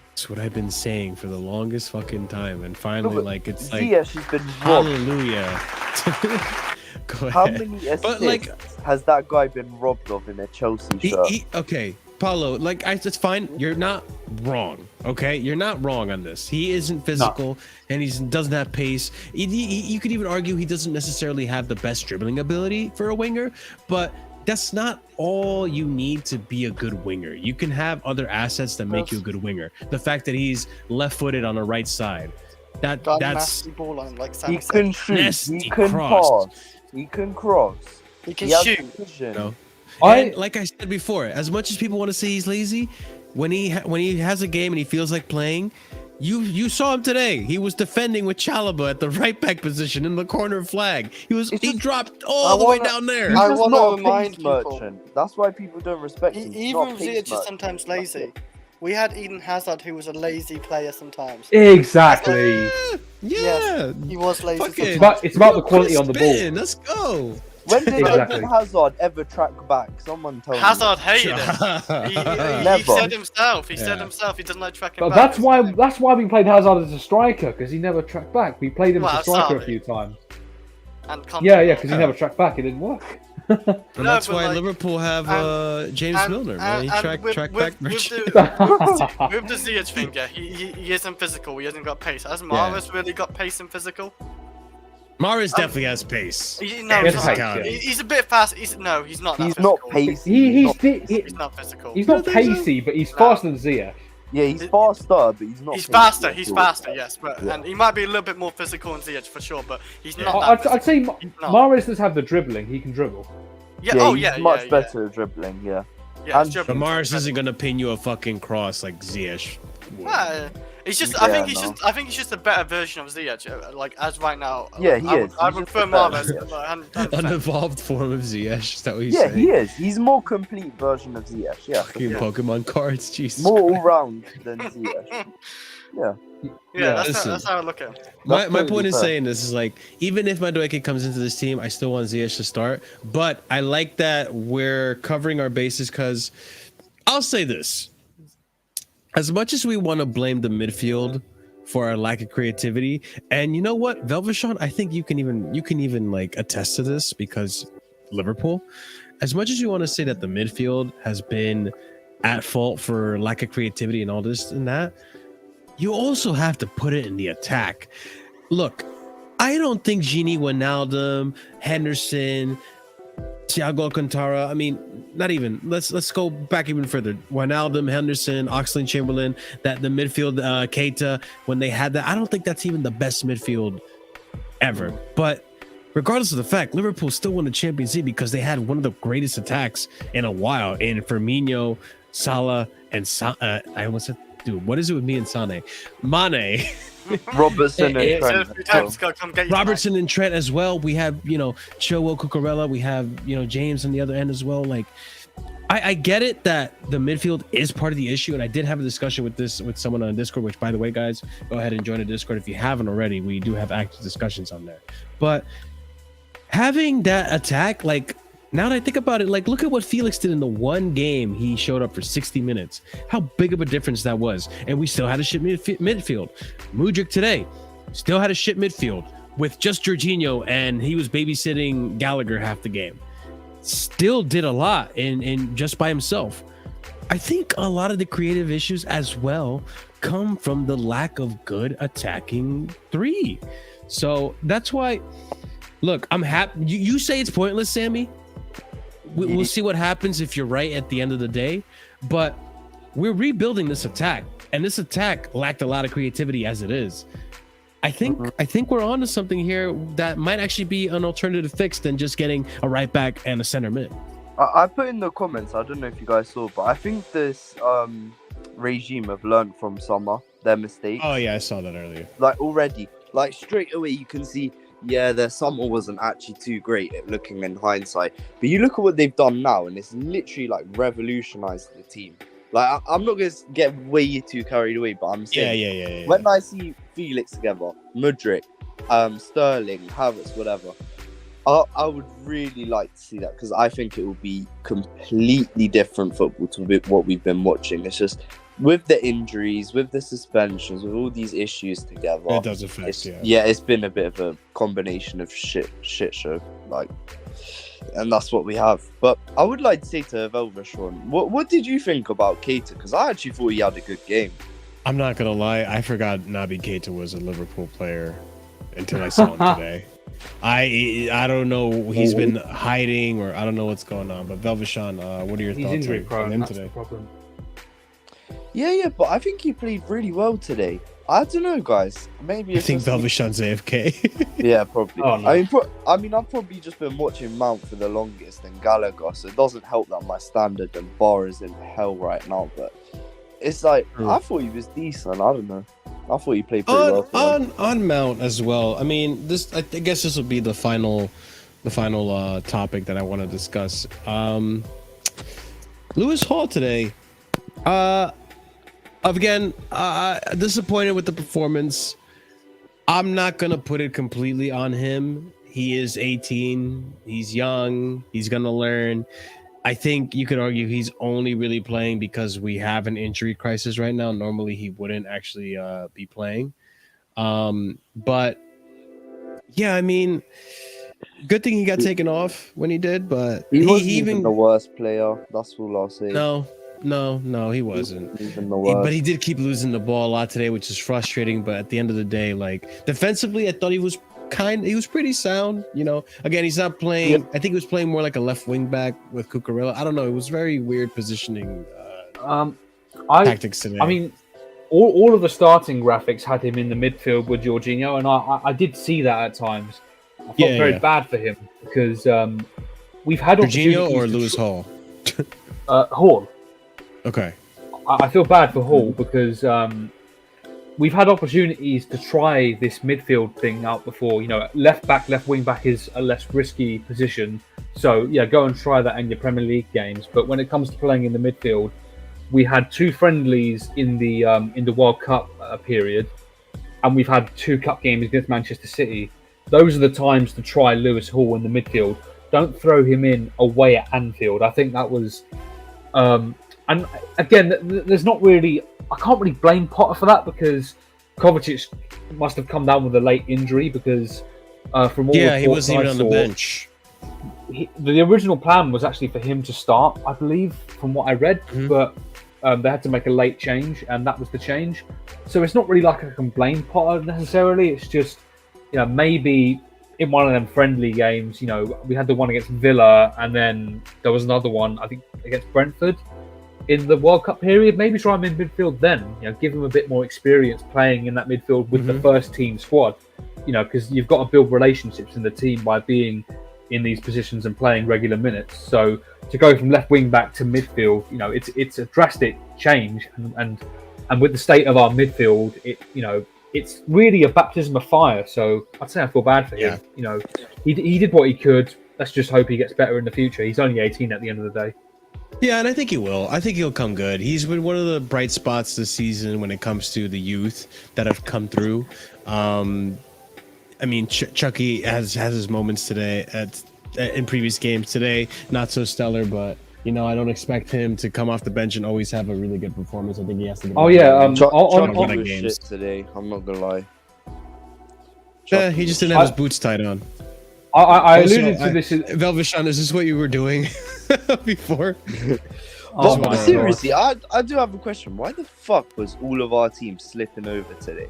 That's what I've been saying for the longest fucking time, and finally, but like it's like Ziyech has been robbed. hallelujah. Go How ahead. many assists But like, has that guy been robbed of in a Chelsea shirt? okay, Paulo, like it's fine. You're not wrong. Okay, you're not wrong on this. He isn't physical, and he doesn't have pace. You could even argue he doesn't necessarily have the best dribbling ability for a winger, but that's not all you need to be a good winger. You can have other assets that make you a good winger. The fact that he's left-footed on the right side, Got a that's nasty ball on, like Sammy He said. can shoot. Nasty He can cross. pass. He can cross. He can He has shoot. vision. No. I- And like I said before, as much as people want to say he's lazy, when he has a game and he feels like playing, you saw him today. He was defending with Chalobah at the right back position in the corner flag. He dropped all the way down there. He's I just wanna not a remind pace people- merchant. That's why people don't respect him. He's not a Even pace Ziyech is merchant. sometimes lazy. We had Eden Hazard, who was a lazy player sometimes. Exactly. Yeah. He was lazy. Fuck it. sometimes. It's about the quality on the Spin. ball. Let's go. When did Exactly. Eden Hazard ever track back? Someone tell me. Hazard hated it. He Never. said himself. He Yeah. said himself. He doesn't like tracking But back. that's why we played Hazard as a striker, because he never tracked back. We played him as Well, a striker sorry. a few times. And Yeah, because he never tracked back. It didn't work. And No, that's but why like- Liverpool have James Milner, man. He track back. with the Ziyech thing, yeah, he isn't physical. He hasn't got pace. Has Mahrez really got pace and physical? Mahrez definitely has pace. No, He has he's, pace, not. yeah. He's a bit fast. He's not. He's that not physical. pacey. He's not physical. He's not You don't think so? pacey, but he's faster than Ziyech. Yeah, he's faster, but he's not. He's pacey faster. at He's all. faster. Yes, but Yeah. and he might be a little bit more physical than Ziyech for sure. But he's not. I'd That say physical. He's not. Mahrez does have the dribbling. He can dribble. Yeah. Yeah, Oh he's yeah. much yeah, better at dribbling. Yeah. Yeah. And- But Mahrez isn't gonna pin you a fucking cross like Ziyech would. It's just. Yeah, I think he's no. just. I think he's just a better version of Ziyech. Like as right now. Yeah, he is. I He's would just prefer a better Mahrez. Ziyech. Like, An 100%. evolved form of Ziyech. Is that what you Yeah, say? he is. He's more complete version of Ziyech. Yeah. for Fucking sure. Pokemon cards, Jesus. More all round than Ziyech. Yeah. Yeah, that's listen. how I look at it. My That's point totally in fair. saying this is like, even if Madueke comes into this team, I still want Ziyech to start. But I like that we're covering our bases because I'll say this. As much as we want to blame the midfield for our lack of creativity, and you know what, Velvet, I think you can even like attest to this because Liverpool, as much as you want to say that the midfield has been at fault for lack of creativity and all this and that, you also have to put it in the attack. Look, I don't think Gini, Wijnaldum, Henderson, Tiago Alcantara, I mean, not even, let's go back even further. Wijnaldum, Henderson, Oxlade-Chamberlain, that the midfield, Keita, when they had that, I don't think that's even the best midfield ever. But regardless of the fact, Liverpool still won the Champions League because they had one of the greatest attacks in a while in Firmino, Salah, and I almost said, dude, what is it with me and Sane? Mane. Robertson Eh, and Said a Trent. few times, "Go, come get you, Robertson and Trent as well. We have, Chilwell, Cucurella. We have, James on the other end as well. Like, I get it that the midfield is part of the issue, and I did have a discussion with someone on Discord. Which, by the way, guys, go ahead and join the Discord if you haven't already. We do have active discussions on there. But having that attack, like, Now that I think about it, like, look at what Felix did in the one game he showed up for 60 minutes. How big of a difference that was. And we still had a shit midfield. Mudryk today still had a shit midfield with just Jorghino, and he was babysitting Gallagher half the game. Still did a lot in just by himself. I think a lot of the creative issues as well come from the lack of good attacking three. So that's why, look, I'm happy. You say it's pointless, Sammy. We'll see what happens if you're right at the end of the day, but we're rebuilding this attack, and this attack lacked a lot of creativity as it is. I think we're on to something here that might actually be an alternative fix than just getting a right back and a center mid. I put in the comments, I don't know if you guys saw, but I think this regime have learned from summer their mistakes. Oh yeah, I saw that earlier. Like already, like straight away you can see, yeah, their summer wasn't actually too great at looking in hindsight. But you look at what they've done now, and it's literally like revolutionized the team. Like I'm not gonna get way too carried away, but I'm saying, Yeah. when I see Felix together, Mudryk, Sterling, Havertz, whatever, I would really like to see that, because I think it will be completely different football to what we've been watching. It's just with the injuries, with the suspensions, with all these issues together, It does affect, it's been a bit of a combination of shit show, like, and that's what we have. But I would like to say to Velvishon, what did you think about Keita? Because I actually thought he had a good game. I'm not gonna lie, I forgot Naby Keita was a Liverpool player until I saw him today. I don't know, he's been hiding, or I don't know what's going on. But Velvishon, what are your thoughts injury on prone, him that's today? the problem. Yeah, but I think he played really well today. I don't know, guys. Maybe I it's think just Velvishon's AFK. Yeah, probably. Oh, no. I mean, I've probably just been watching Mount for the longest and Gallagher, so it doesn't help that my standard and bar is in hell right now. But it's like, I thought he was decent. I don't know. I thought he played pretty well. On Mount as well. I mean, I guess this will be the final topic that I want to discuss. Lewis Hall today. Again, disappointed with the performance. I'm not gonna put it completely on him. He is 18. He's young. He's gonna learn. I think you could argue he's only really playing because we have an injury crisis right now. Normally, he wouldn't actually be playing. But yeah, I mean, good thing he got taken off when he did. But he wasn't even the worst player. That's all I'll say. No, he wasn't. Even the worst. But he did keep losing the ball a lot today, which is frustrating. But at the end of the day, like, defensively, I thought he was pretty sound. You know, again, he's not playing. Yep. I think he was playing more like a left wing back with Cucurella. I don't know. It was very weird positioning tactics today. I mean, all of the starting graphics had him in the midfield with Jorghino, and I did see that at times. I felt very bad for him because we've had Jorghino or Lewis Hall. Hall. Okay. I feel bad for Hall because we've had opportunities to try this midfield thing out before. You know, left back, left wing back is a less risky position. So yeah, go and try that in your Premier League games. But when it comes to playing in the midfield, we had 2 friendlies in the World Cup period, and we've had 2 cup games against Manchester City. Those are the times to try Lewis Hall in the midfield. Don't throw him in away at Anfield. I think that was. And again, there's not really. I can't really blame Potter for that because Kovacic must have come down with a late injury because from all he wasn't even on the bench. The original plan was actually for him to start, I believe, from what I read, but they had to make a late change, and that was the change. So it's not really like I can blame Potter necessarily. It's just, you know, maybe in one of them friendly games, you know, we had the one against Villa, and then there was another one, I think, against Brentford in the World Cup period. Maybe try him in midfield then, you know, give him a bit more experience playing in that midfield with the first team squad, you know, because you've got to build relationships in the team by being in these positions and playing regular minutes. So to go from left wing back to midfield, you know, it's a drastic change, and with the state of our midfield, you know, it's really a baptism of fire. So I'd say I feel bad for him. You know, he did what he could. Let's just hope he gets better in the future. He's only 18 at the end of the day. Yeah, and I think he will. I think he'll come good. He's been one of the bright spots this season when it comes to the youth that have come through. I mean, Chucky has his moments today. in previous games. Today, not so stellar, but you know, I don't expect him to come off the bench and always have a really good performance. I think he has to. Oh yeah, Chucky on was games. shit today. I'm not gonna lie. Yeah, he just didn't have his boots tied on. I Also, alluded to this. Velvet Sean, is this what you were doing before? But seriously, I do have a question. Why the fuck was all of our team slipping over today?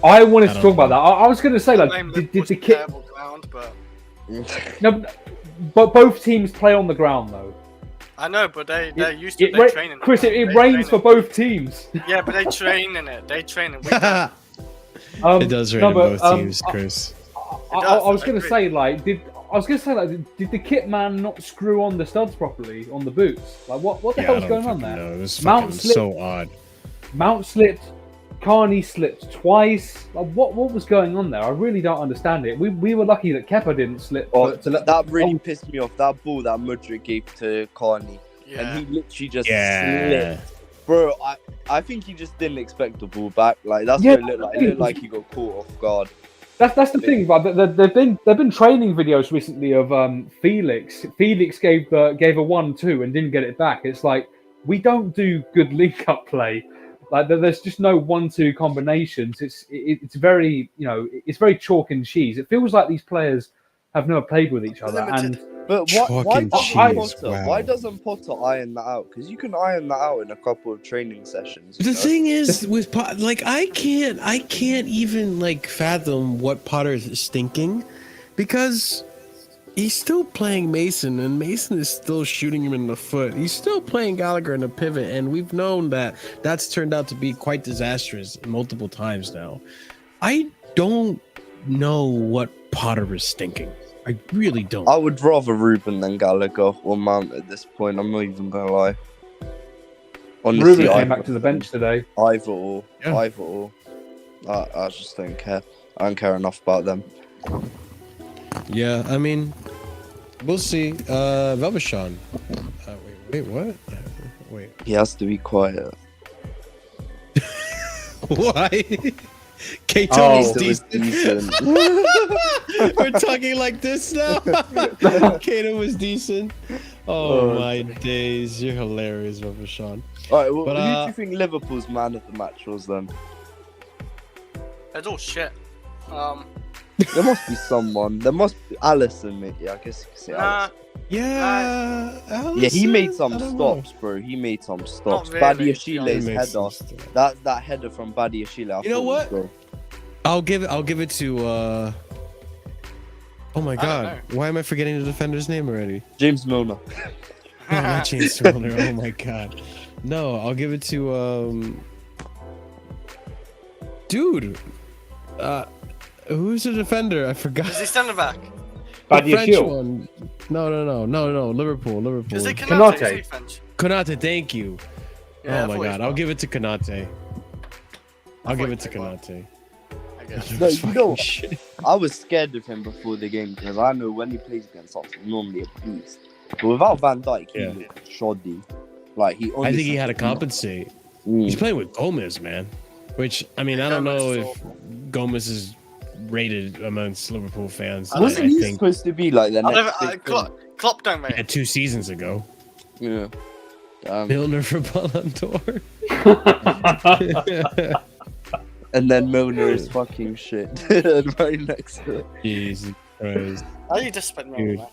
I wanted to talk about that. I was going to say, like, did the kit? Ground, but... No, but both teams play on the ground though. I know, but they're used to they training. Chris, it rains for both teams. Yeah, but they train in it. They train in it. It does rain in both teams, Chris. I was going to say, like, did the kit man not screw on the studs properly on the boots? Like, what the hell's going on there? No, it was Mount slipped, so odd. Mount slipped, Carney slipped twice. Like, what was going on there? I really don't understand it. We were lucky that Kepa didn't slip. That really pissed me off. That ball that Mudryk gave to Carney, and he literally just slipped. Bro, I think he just didn't expect the ball back. Like that's what it looked like. It looked like he got caught off guard. That's the thing, but there've been training videos recently of Felix. Felix gave a 1-2 and didn't get it back. It's like we don't do good link-up play. Like there's just no 1-2 combinations. It's very it's very chalk and cheese. It feels like these players have never played with each other. But why doesn't Potter iron that out? Because you can iron that out in a couple of training sessions. The thing is, with like I can't even like fathom what Potter is thinking, because he's still playing Mason, and Mason is still shooting him in the foot. He's still playing Gallagher in the pivot, and we've known that that's turned out to be quite disastrous multiple times now. I don't know what Potter is thinking. I really don't. I would rather Ruben than Gallagher or Mount at this point. I'm not even gonna lie. Honestly, Ruben came back to the bench today. Either or. I just don't care. I don't care enough about them. Yeah, I mean, we'll see. Velvet Sean. Wait, what? Wait. He has to be quiet. Why? Kato was decent. We're talking like this now. Kato was decent. Oh my days, you're hilarious, Velvet Sean. Alright, well, who do you think Liverpool's man of the match was then? It's all shit. There must be someone. There must be Alisson, maybe. Yeah, I guess you could say Alisson. Yeah, yeah, he made some stops, bro. He made some stops. Really. Badiashile's header. That header from Badiashile. You know what? I'll give it to. Oh my God! Why am I forgetting the defender's name already? James Milner. No, not James Milner. Oh my God! No, I'll give it to dude. Who's the defender? I forgot. Is he centre back? The French one. No. Liverpool. Is it Konate? Konate, thank you. Yeah, oh my God! I'll give it to Konate. I'll give it to Konate. No, you know, I was scared of him before the game because I know when he plays against us, he's normally a beast. But without Van Dijk, he looked shoddy. Like I think he had to compensate. He's playing with Gomez, man. Which I mean, I don't know if Gomez is rated amongst Liverpool fans. Wasn't he supposed to be like the next? Klopp don't rate. 2 seasons ago. Yeah. Milner for Ballon d'Or. And then Milner is fucking shit. Right next to it. Jesus Christ. How do you disrespect Milner?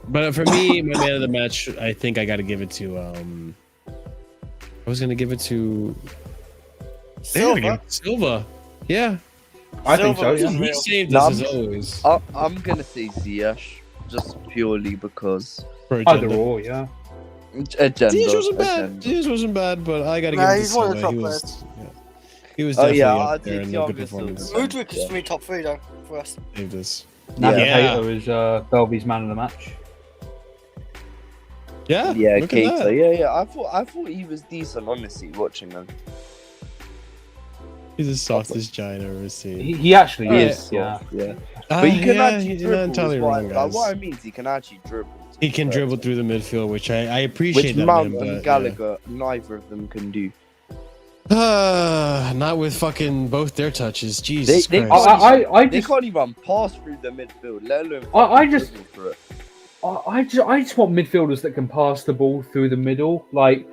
But for me, my man of the match, I think I got to give it to. I was gonna give it to Silva. Yeah, I think so. Yeah. He saved us as always. I'm gonna say Ziyech, just purely because. Either or, yeah. Ziyech wasn't bad, but I got to give it to Silva. He's one of the top players. He was definitely I'd there in a good performance. Mudryk is for me top 3 though for us. Saved us. Kato is Belby's man of the match. Yeah, Kato. Yeah. I thought he was decent, honestly, watching him. He's the softest giant I've ever seen. He actually is. Yeah. But he can actually he's dribble. not entirely wrong, guys. What I mean is he can actually dribble. He can dribble through the midfield, which I appreciate. Which Mount and Gallagher, neither of them can do. Not with fucking both their touches. Jesus They Christ. can't even pass through the midfield, let alone I just for it. I just want midfielders that can pass the ball through the middle. Like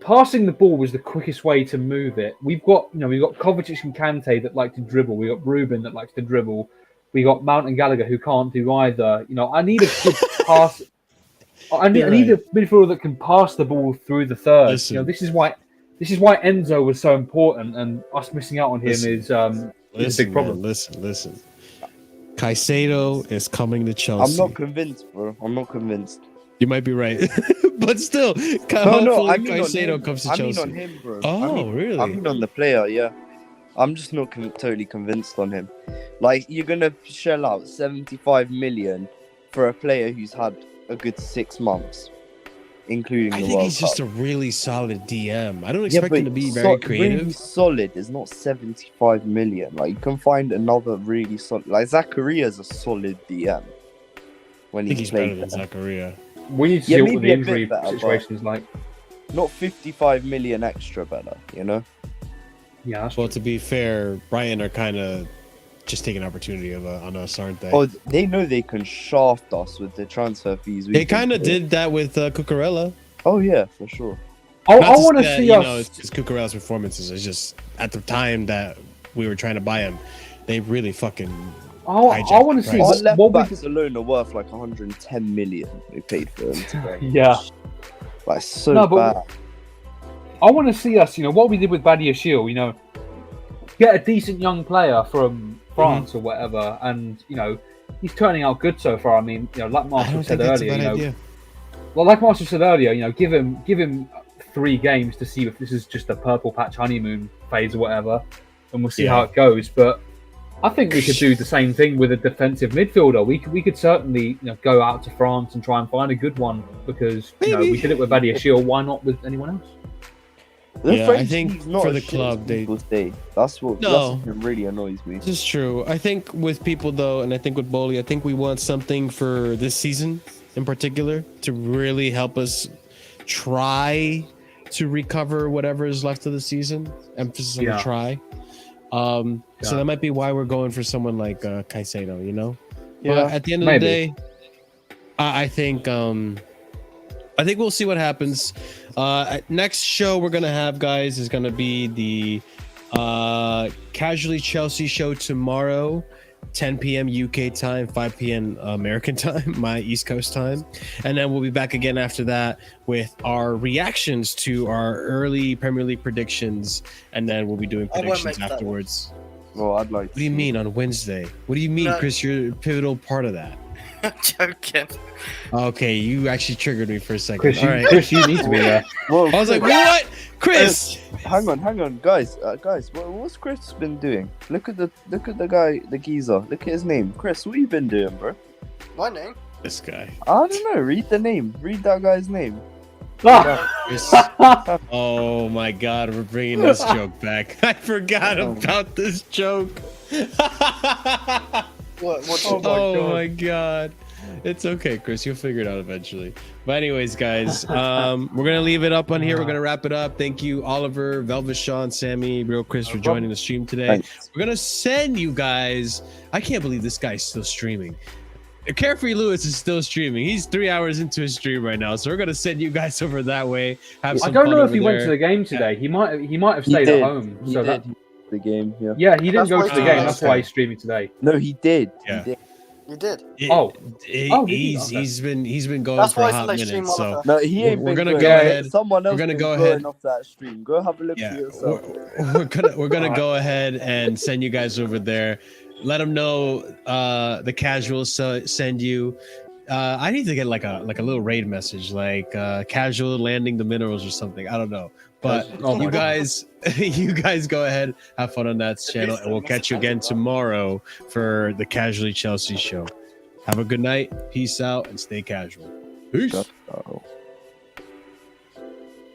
passing the ball was the quickest way to move it. We've got Kovacic and Kante that like to dribble. We got Ruben that likes to dribble. We got Mount and Gallagher who can't do either. I need a good pass. I need a midfielder that can pass the ball through the third. Listen. This is why Enzo was so important, and us missing out on him is a big problem. Man, listen. Caicedo is coming to Chelsea. I'm not convinced, bro. I'm not convinced. You might be right, but still, No, I mean Caicedo comes to Chelsea. I mean on him, bro. Oh, really? I mean on the player, yeah. I'm just not totally convinced on him. Like, you're gonna shell out 75 million for a player who's had a good 6 months, including the I World think he's Cup. just a really solid DM. I don't expect him to be very creative. Really solid is not 75 million. Like, you can find another really solid. Like, Zacharia's a solid DM. When I think he's better played than Zakaria. We need to see what the injury situation is like. Not 55 million extra better, Yeah, that's Well, to be fair, Brighton are kind of just taking opportunity on us, aren't they? Oh, they know they can shaft us with the transfer fees. They kind of did that with Cucurella. Oh yeah, for sure. I want to see us. It's Cucurella's performances. It's just at the time that we were trying to buy him, they really fucking. I want to see Our left what we backs alone are worth like 110 million. They paid for them today. Yeah. Like so bad. I want to see us, what we did with Badiashile, get a decent young player from France or whatever, and he's turning out good so far. I mean, like Marshall said earlier, like Marshall said earlier, give him 3 games to see if this is just a purple patch honeymoon phase or whatever, and we'll see how it goes. But I think we could do the same thing with a defensive midfielder. We could certainly go out to France and try and find a good one, because we did it with Badiashile. Why not with anyone else? I think for the club, that's what really annoys me. This is true. I think with people though, and I think with Bowley, I think we want something for this season in particular to really help us try to recover whatever is left of the season. Emphasis on the try. So that might be why we're going for someone like Caicedo, But at the end of the day, I think we'll see what happens. Next show we're gonna have, guys, is gonna be the Casually Chelsea show tomorrow, 10 p.m. UK time, 5 p.m. American time, my East Coast time, and then we'll be back again after that with our reactions to our early Premier League predictions, and then we'll be doing predictions afterwards. Well, I'd like. What do you mean on Wednesday? What do you mean, Chris? You're a pivotal part of that. I'm joking. Okay, you actually triggered me for a second. Chris, All right. Chris, you need to be there. Well, I was like, what? Chris! Hang on, guys, what's Chris been doing? Look at the guy, the geezer. Look at his name, Chris. What you been doing, bro? My name? This guy. I don't know. Read the name. Read that guy's name. Chris. Oh my God, we're bringing this joke back. I forgot about this joke. Oh my God. It's okay, Chris. You'll figure it out eventually. But anyways, guys, we're gonna leave it up on here. We're gonna wrap it up. Thank you, Oliver, Velvet Sean, Sammy, Real Chris, for joining the stream today. Thanks. We're gonna send you guys. I can't believe this guy's still streaming. Carefree Lewis is still streaming. He's 3 hours into his stream right now, so we're gonna send you guys over that way. Have some I don't fun know if over he went there. to the game today. He might have stayed at home. He did. The game. Yeah. Yeah, he didn't That's go why to the he game. did. That's why he's streaming today. No, he did. Yeah. He did. You did. He's been going That's for why a it's hot like minute. stream So No, he ain't. We're been gonna going. go ahead. Someone else. We're gonna been go going ahead. off that stream. Go have a look for yeah, yourself. we're gonna go ahead and send you guys over there. Let them know the casuals send you. I need to get like a little raid message, like casual landing the minerals or something. I don't know, but you guys go ahead, have fun on that channel, and we'll catch you again tomorrow for the Casually Chelsea show. Have a good night, peace out, and stay casual. Peace. Oh.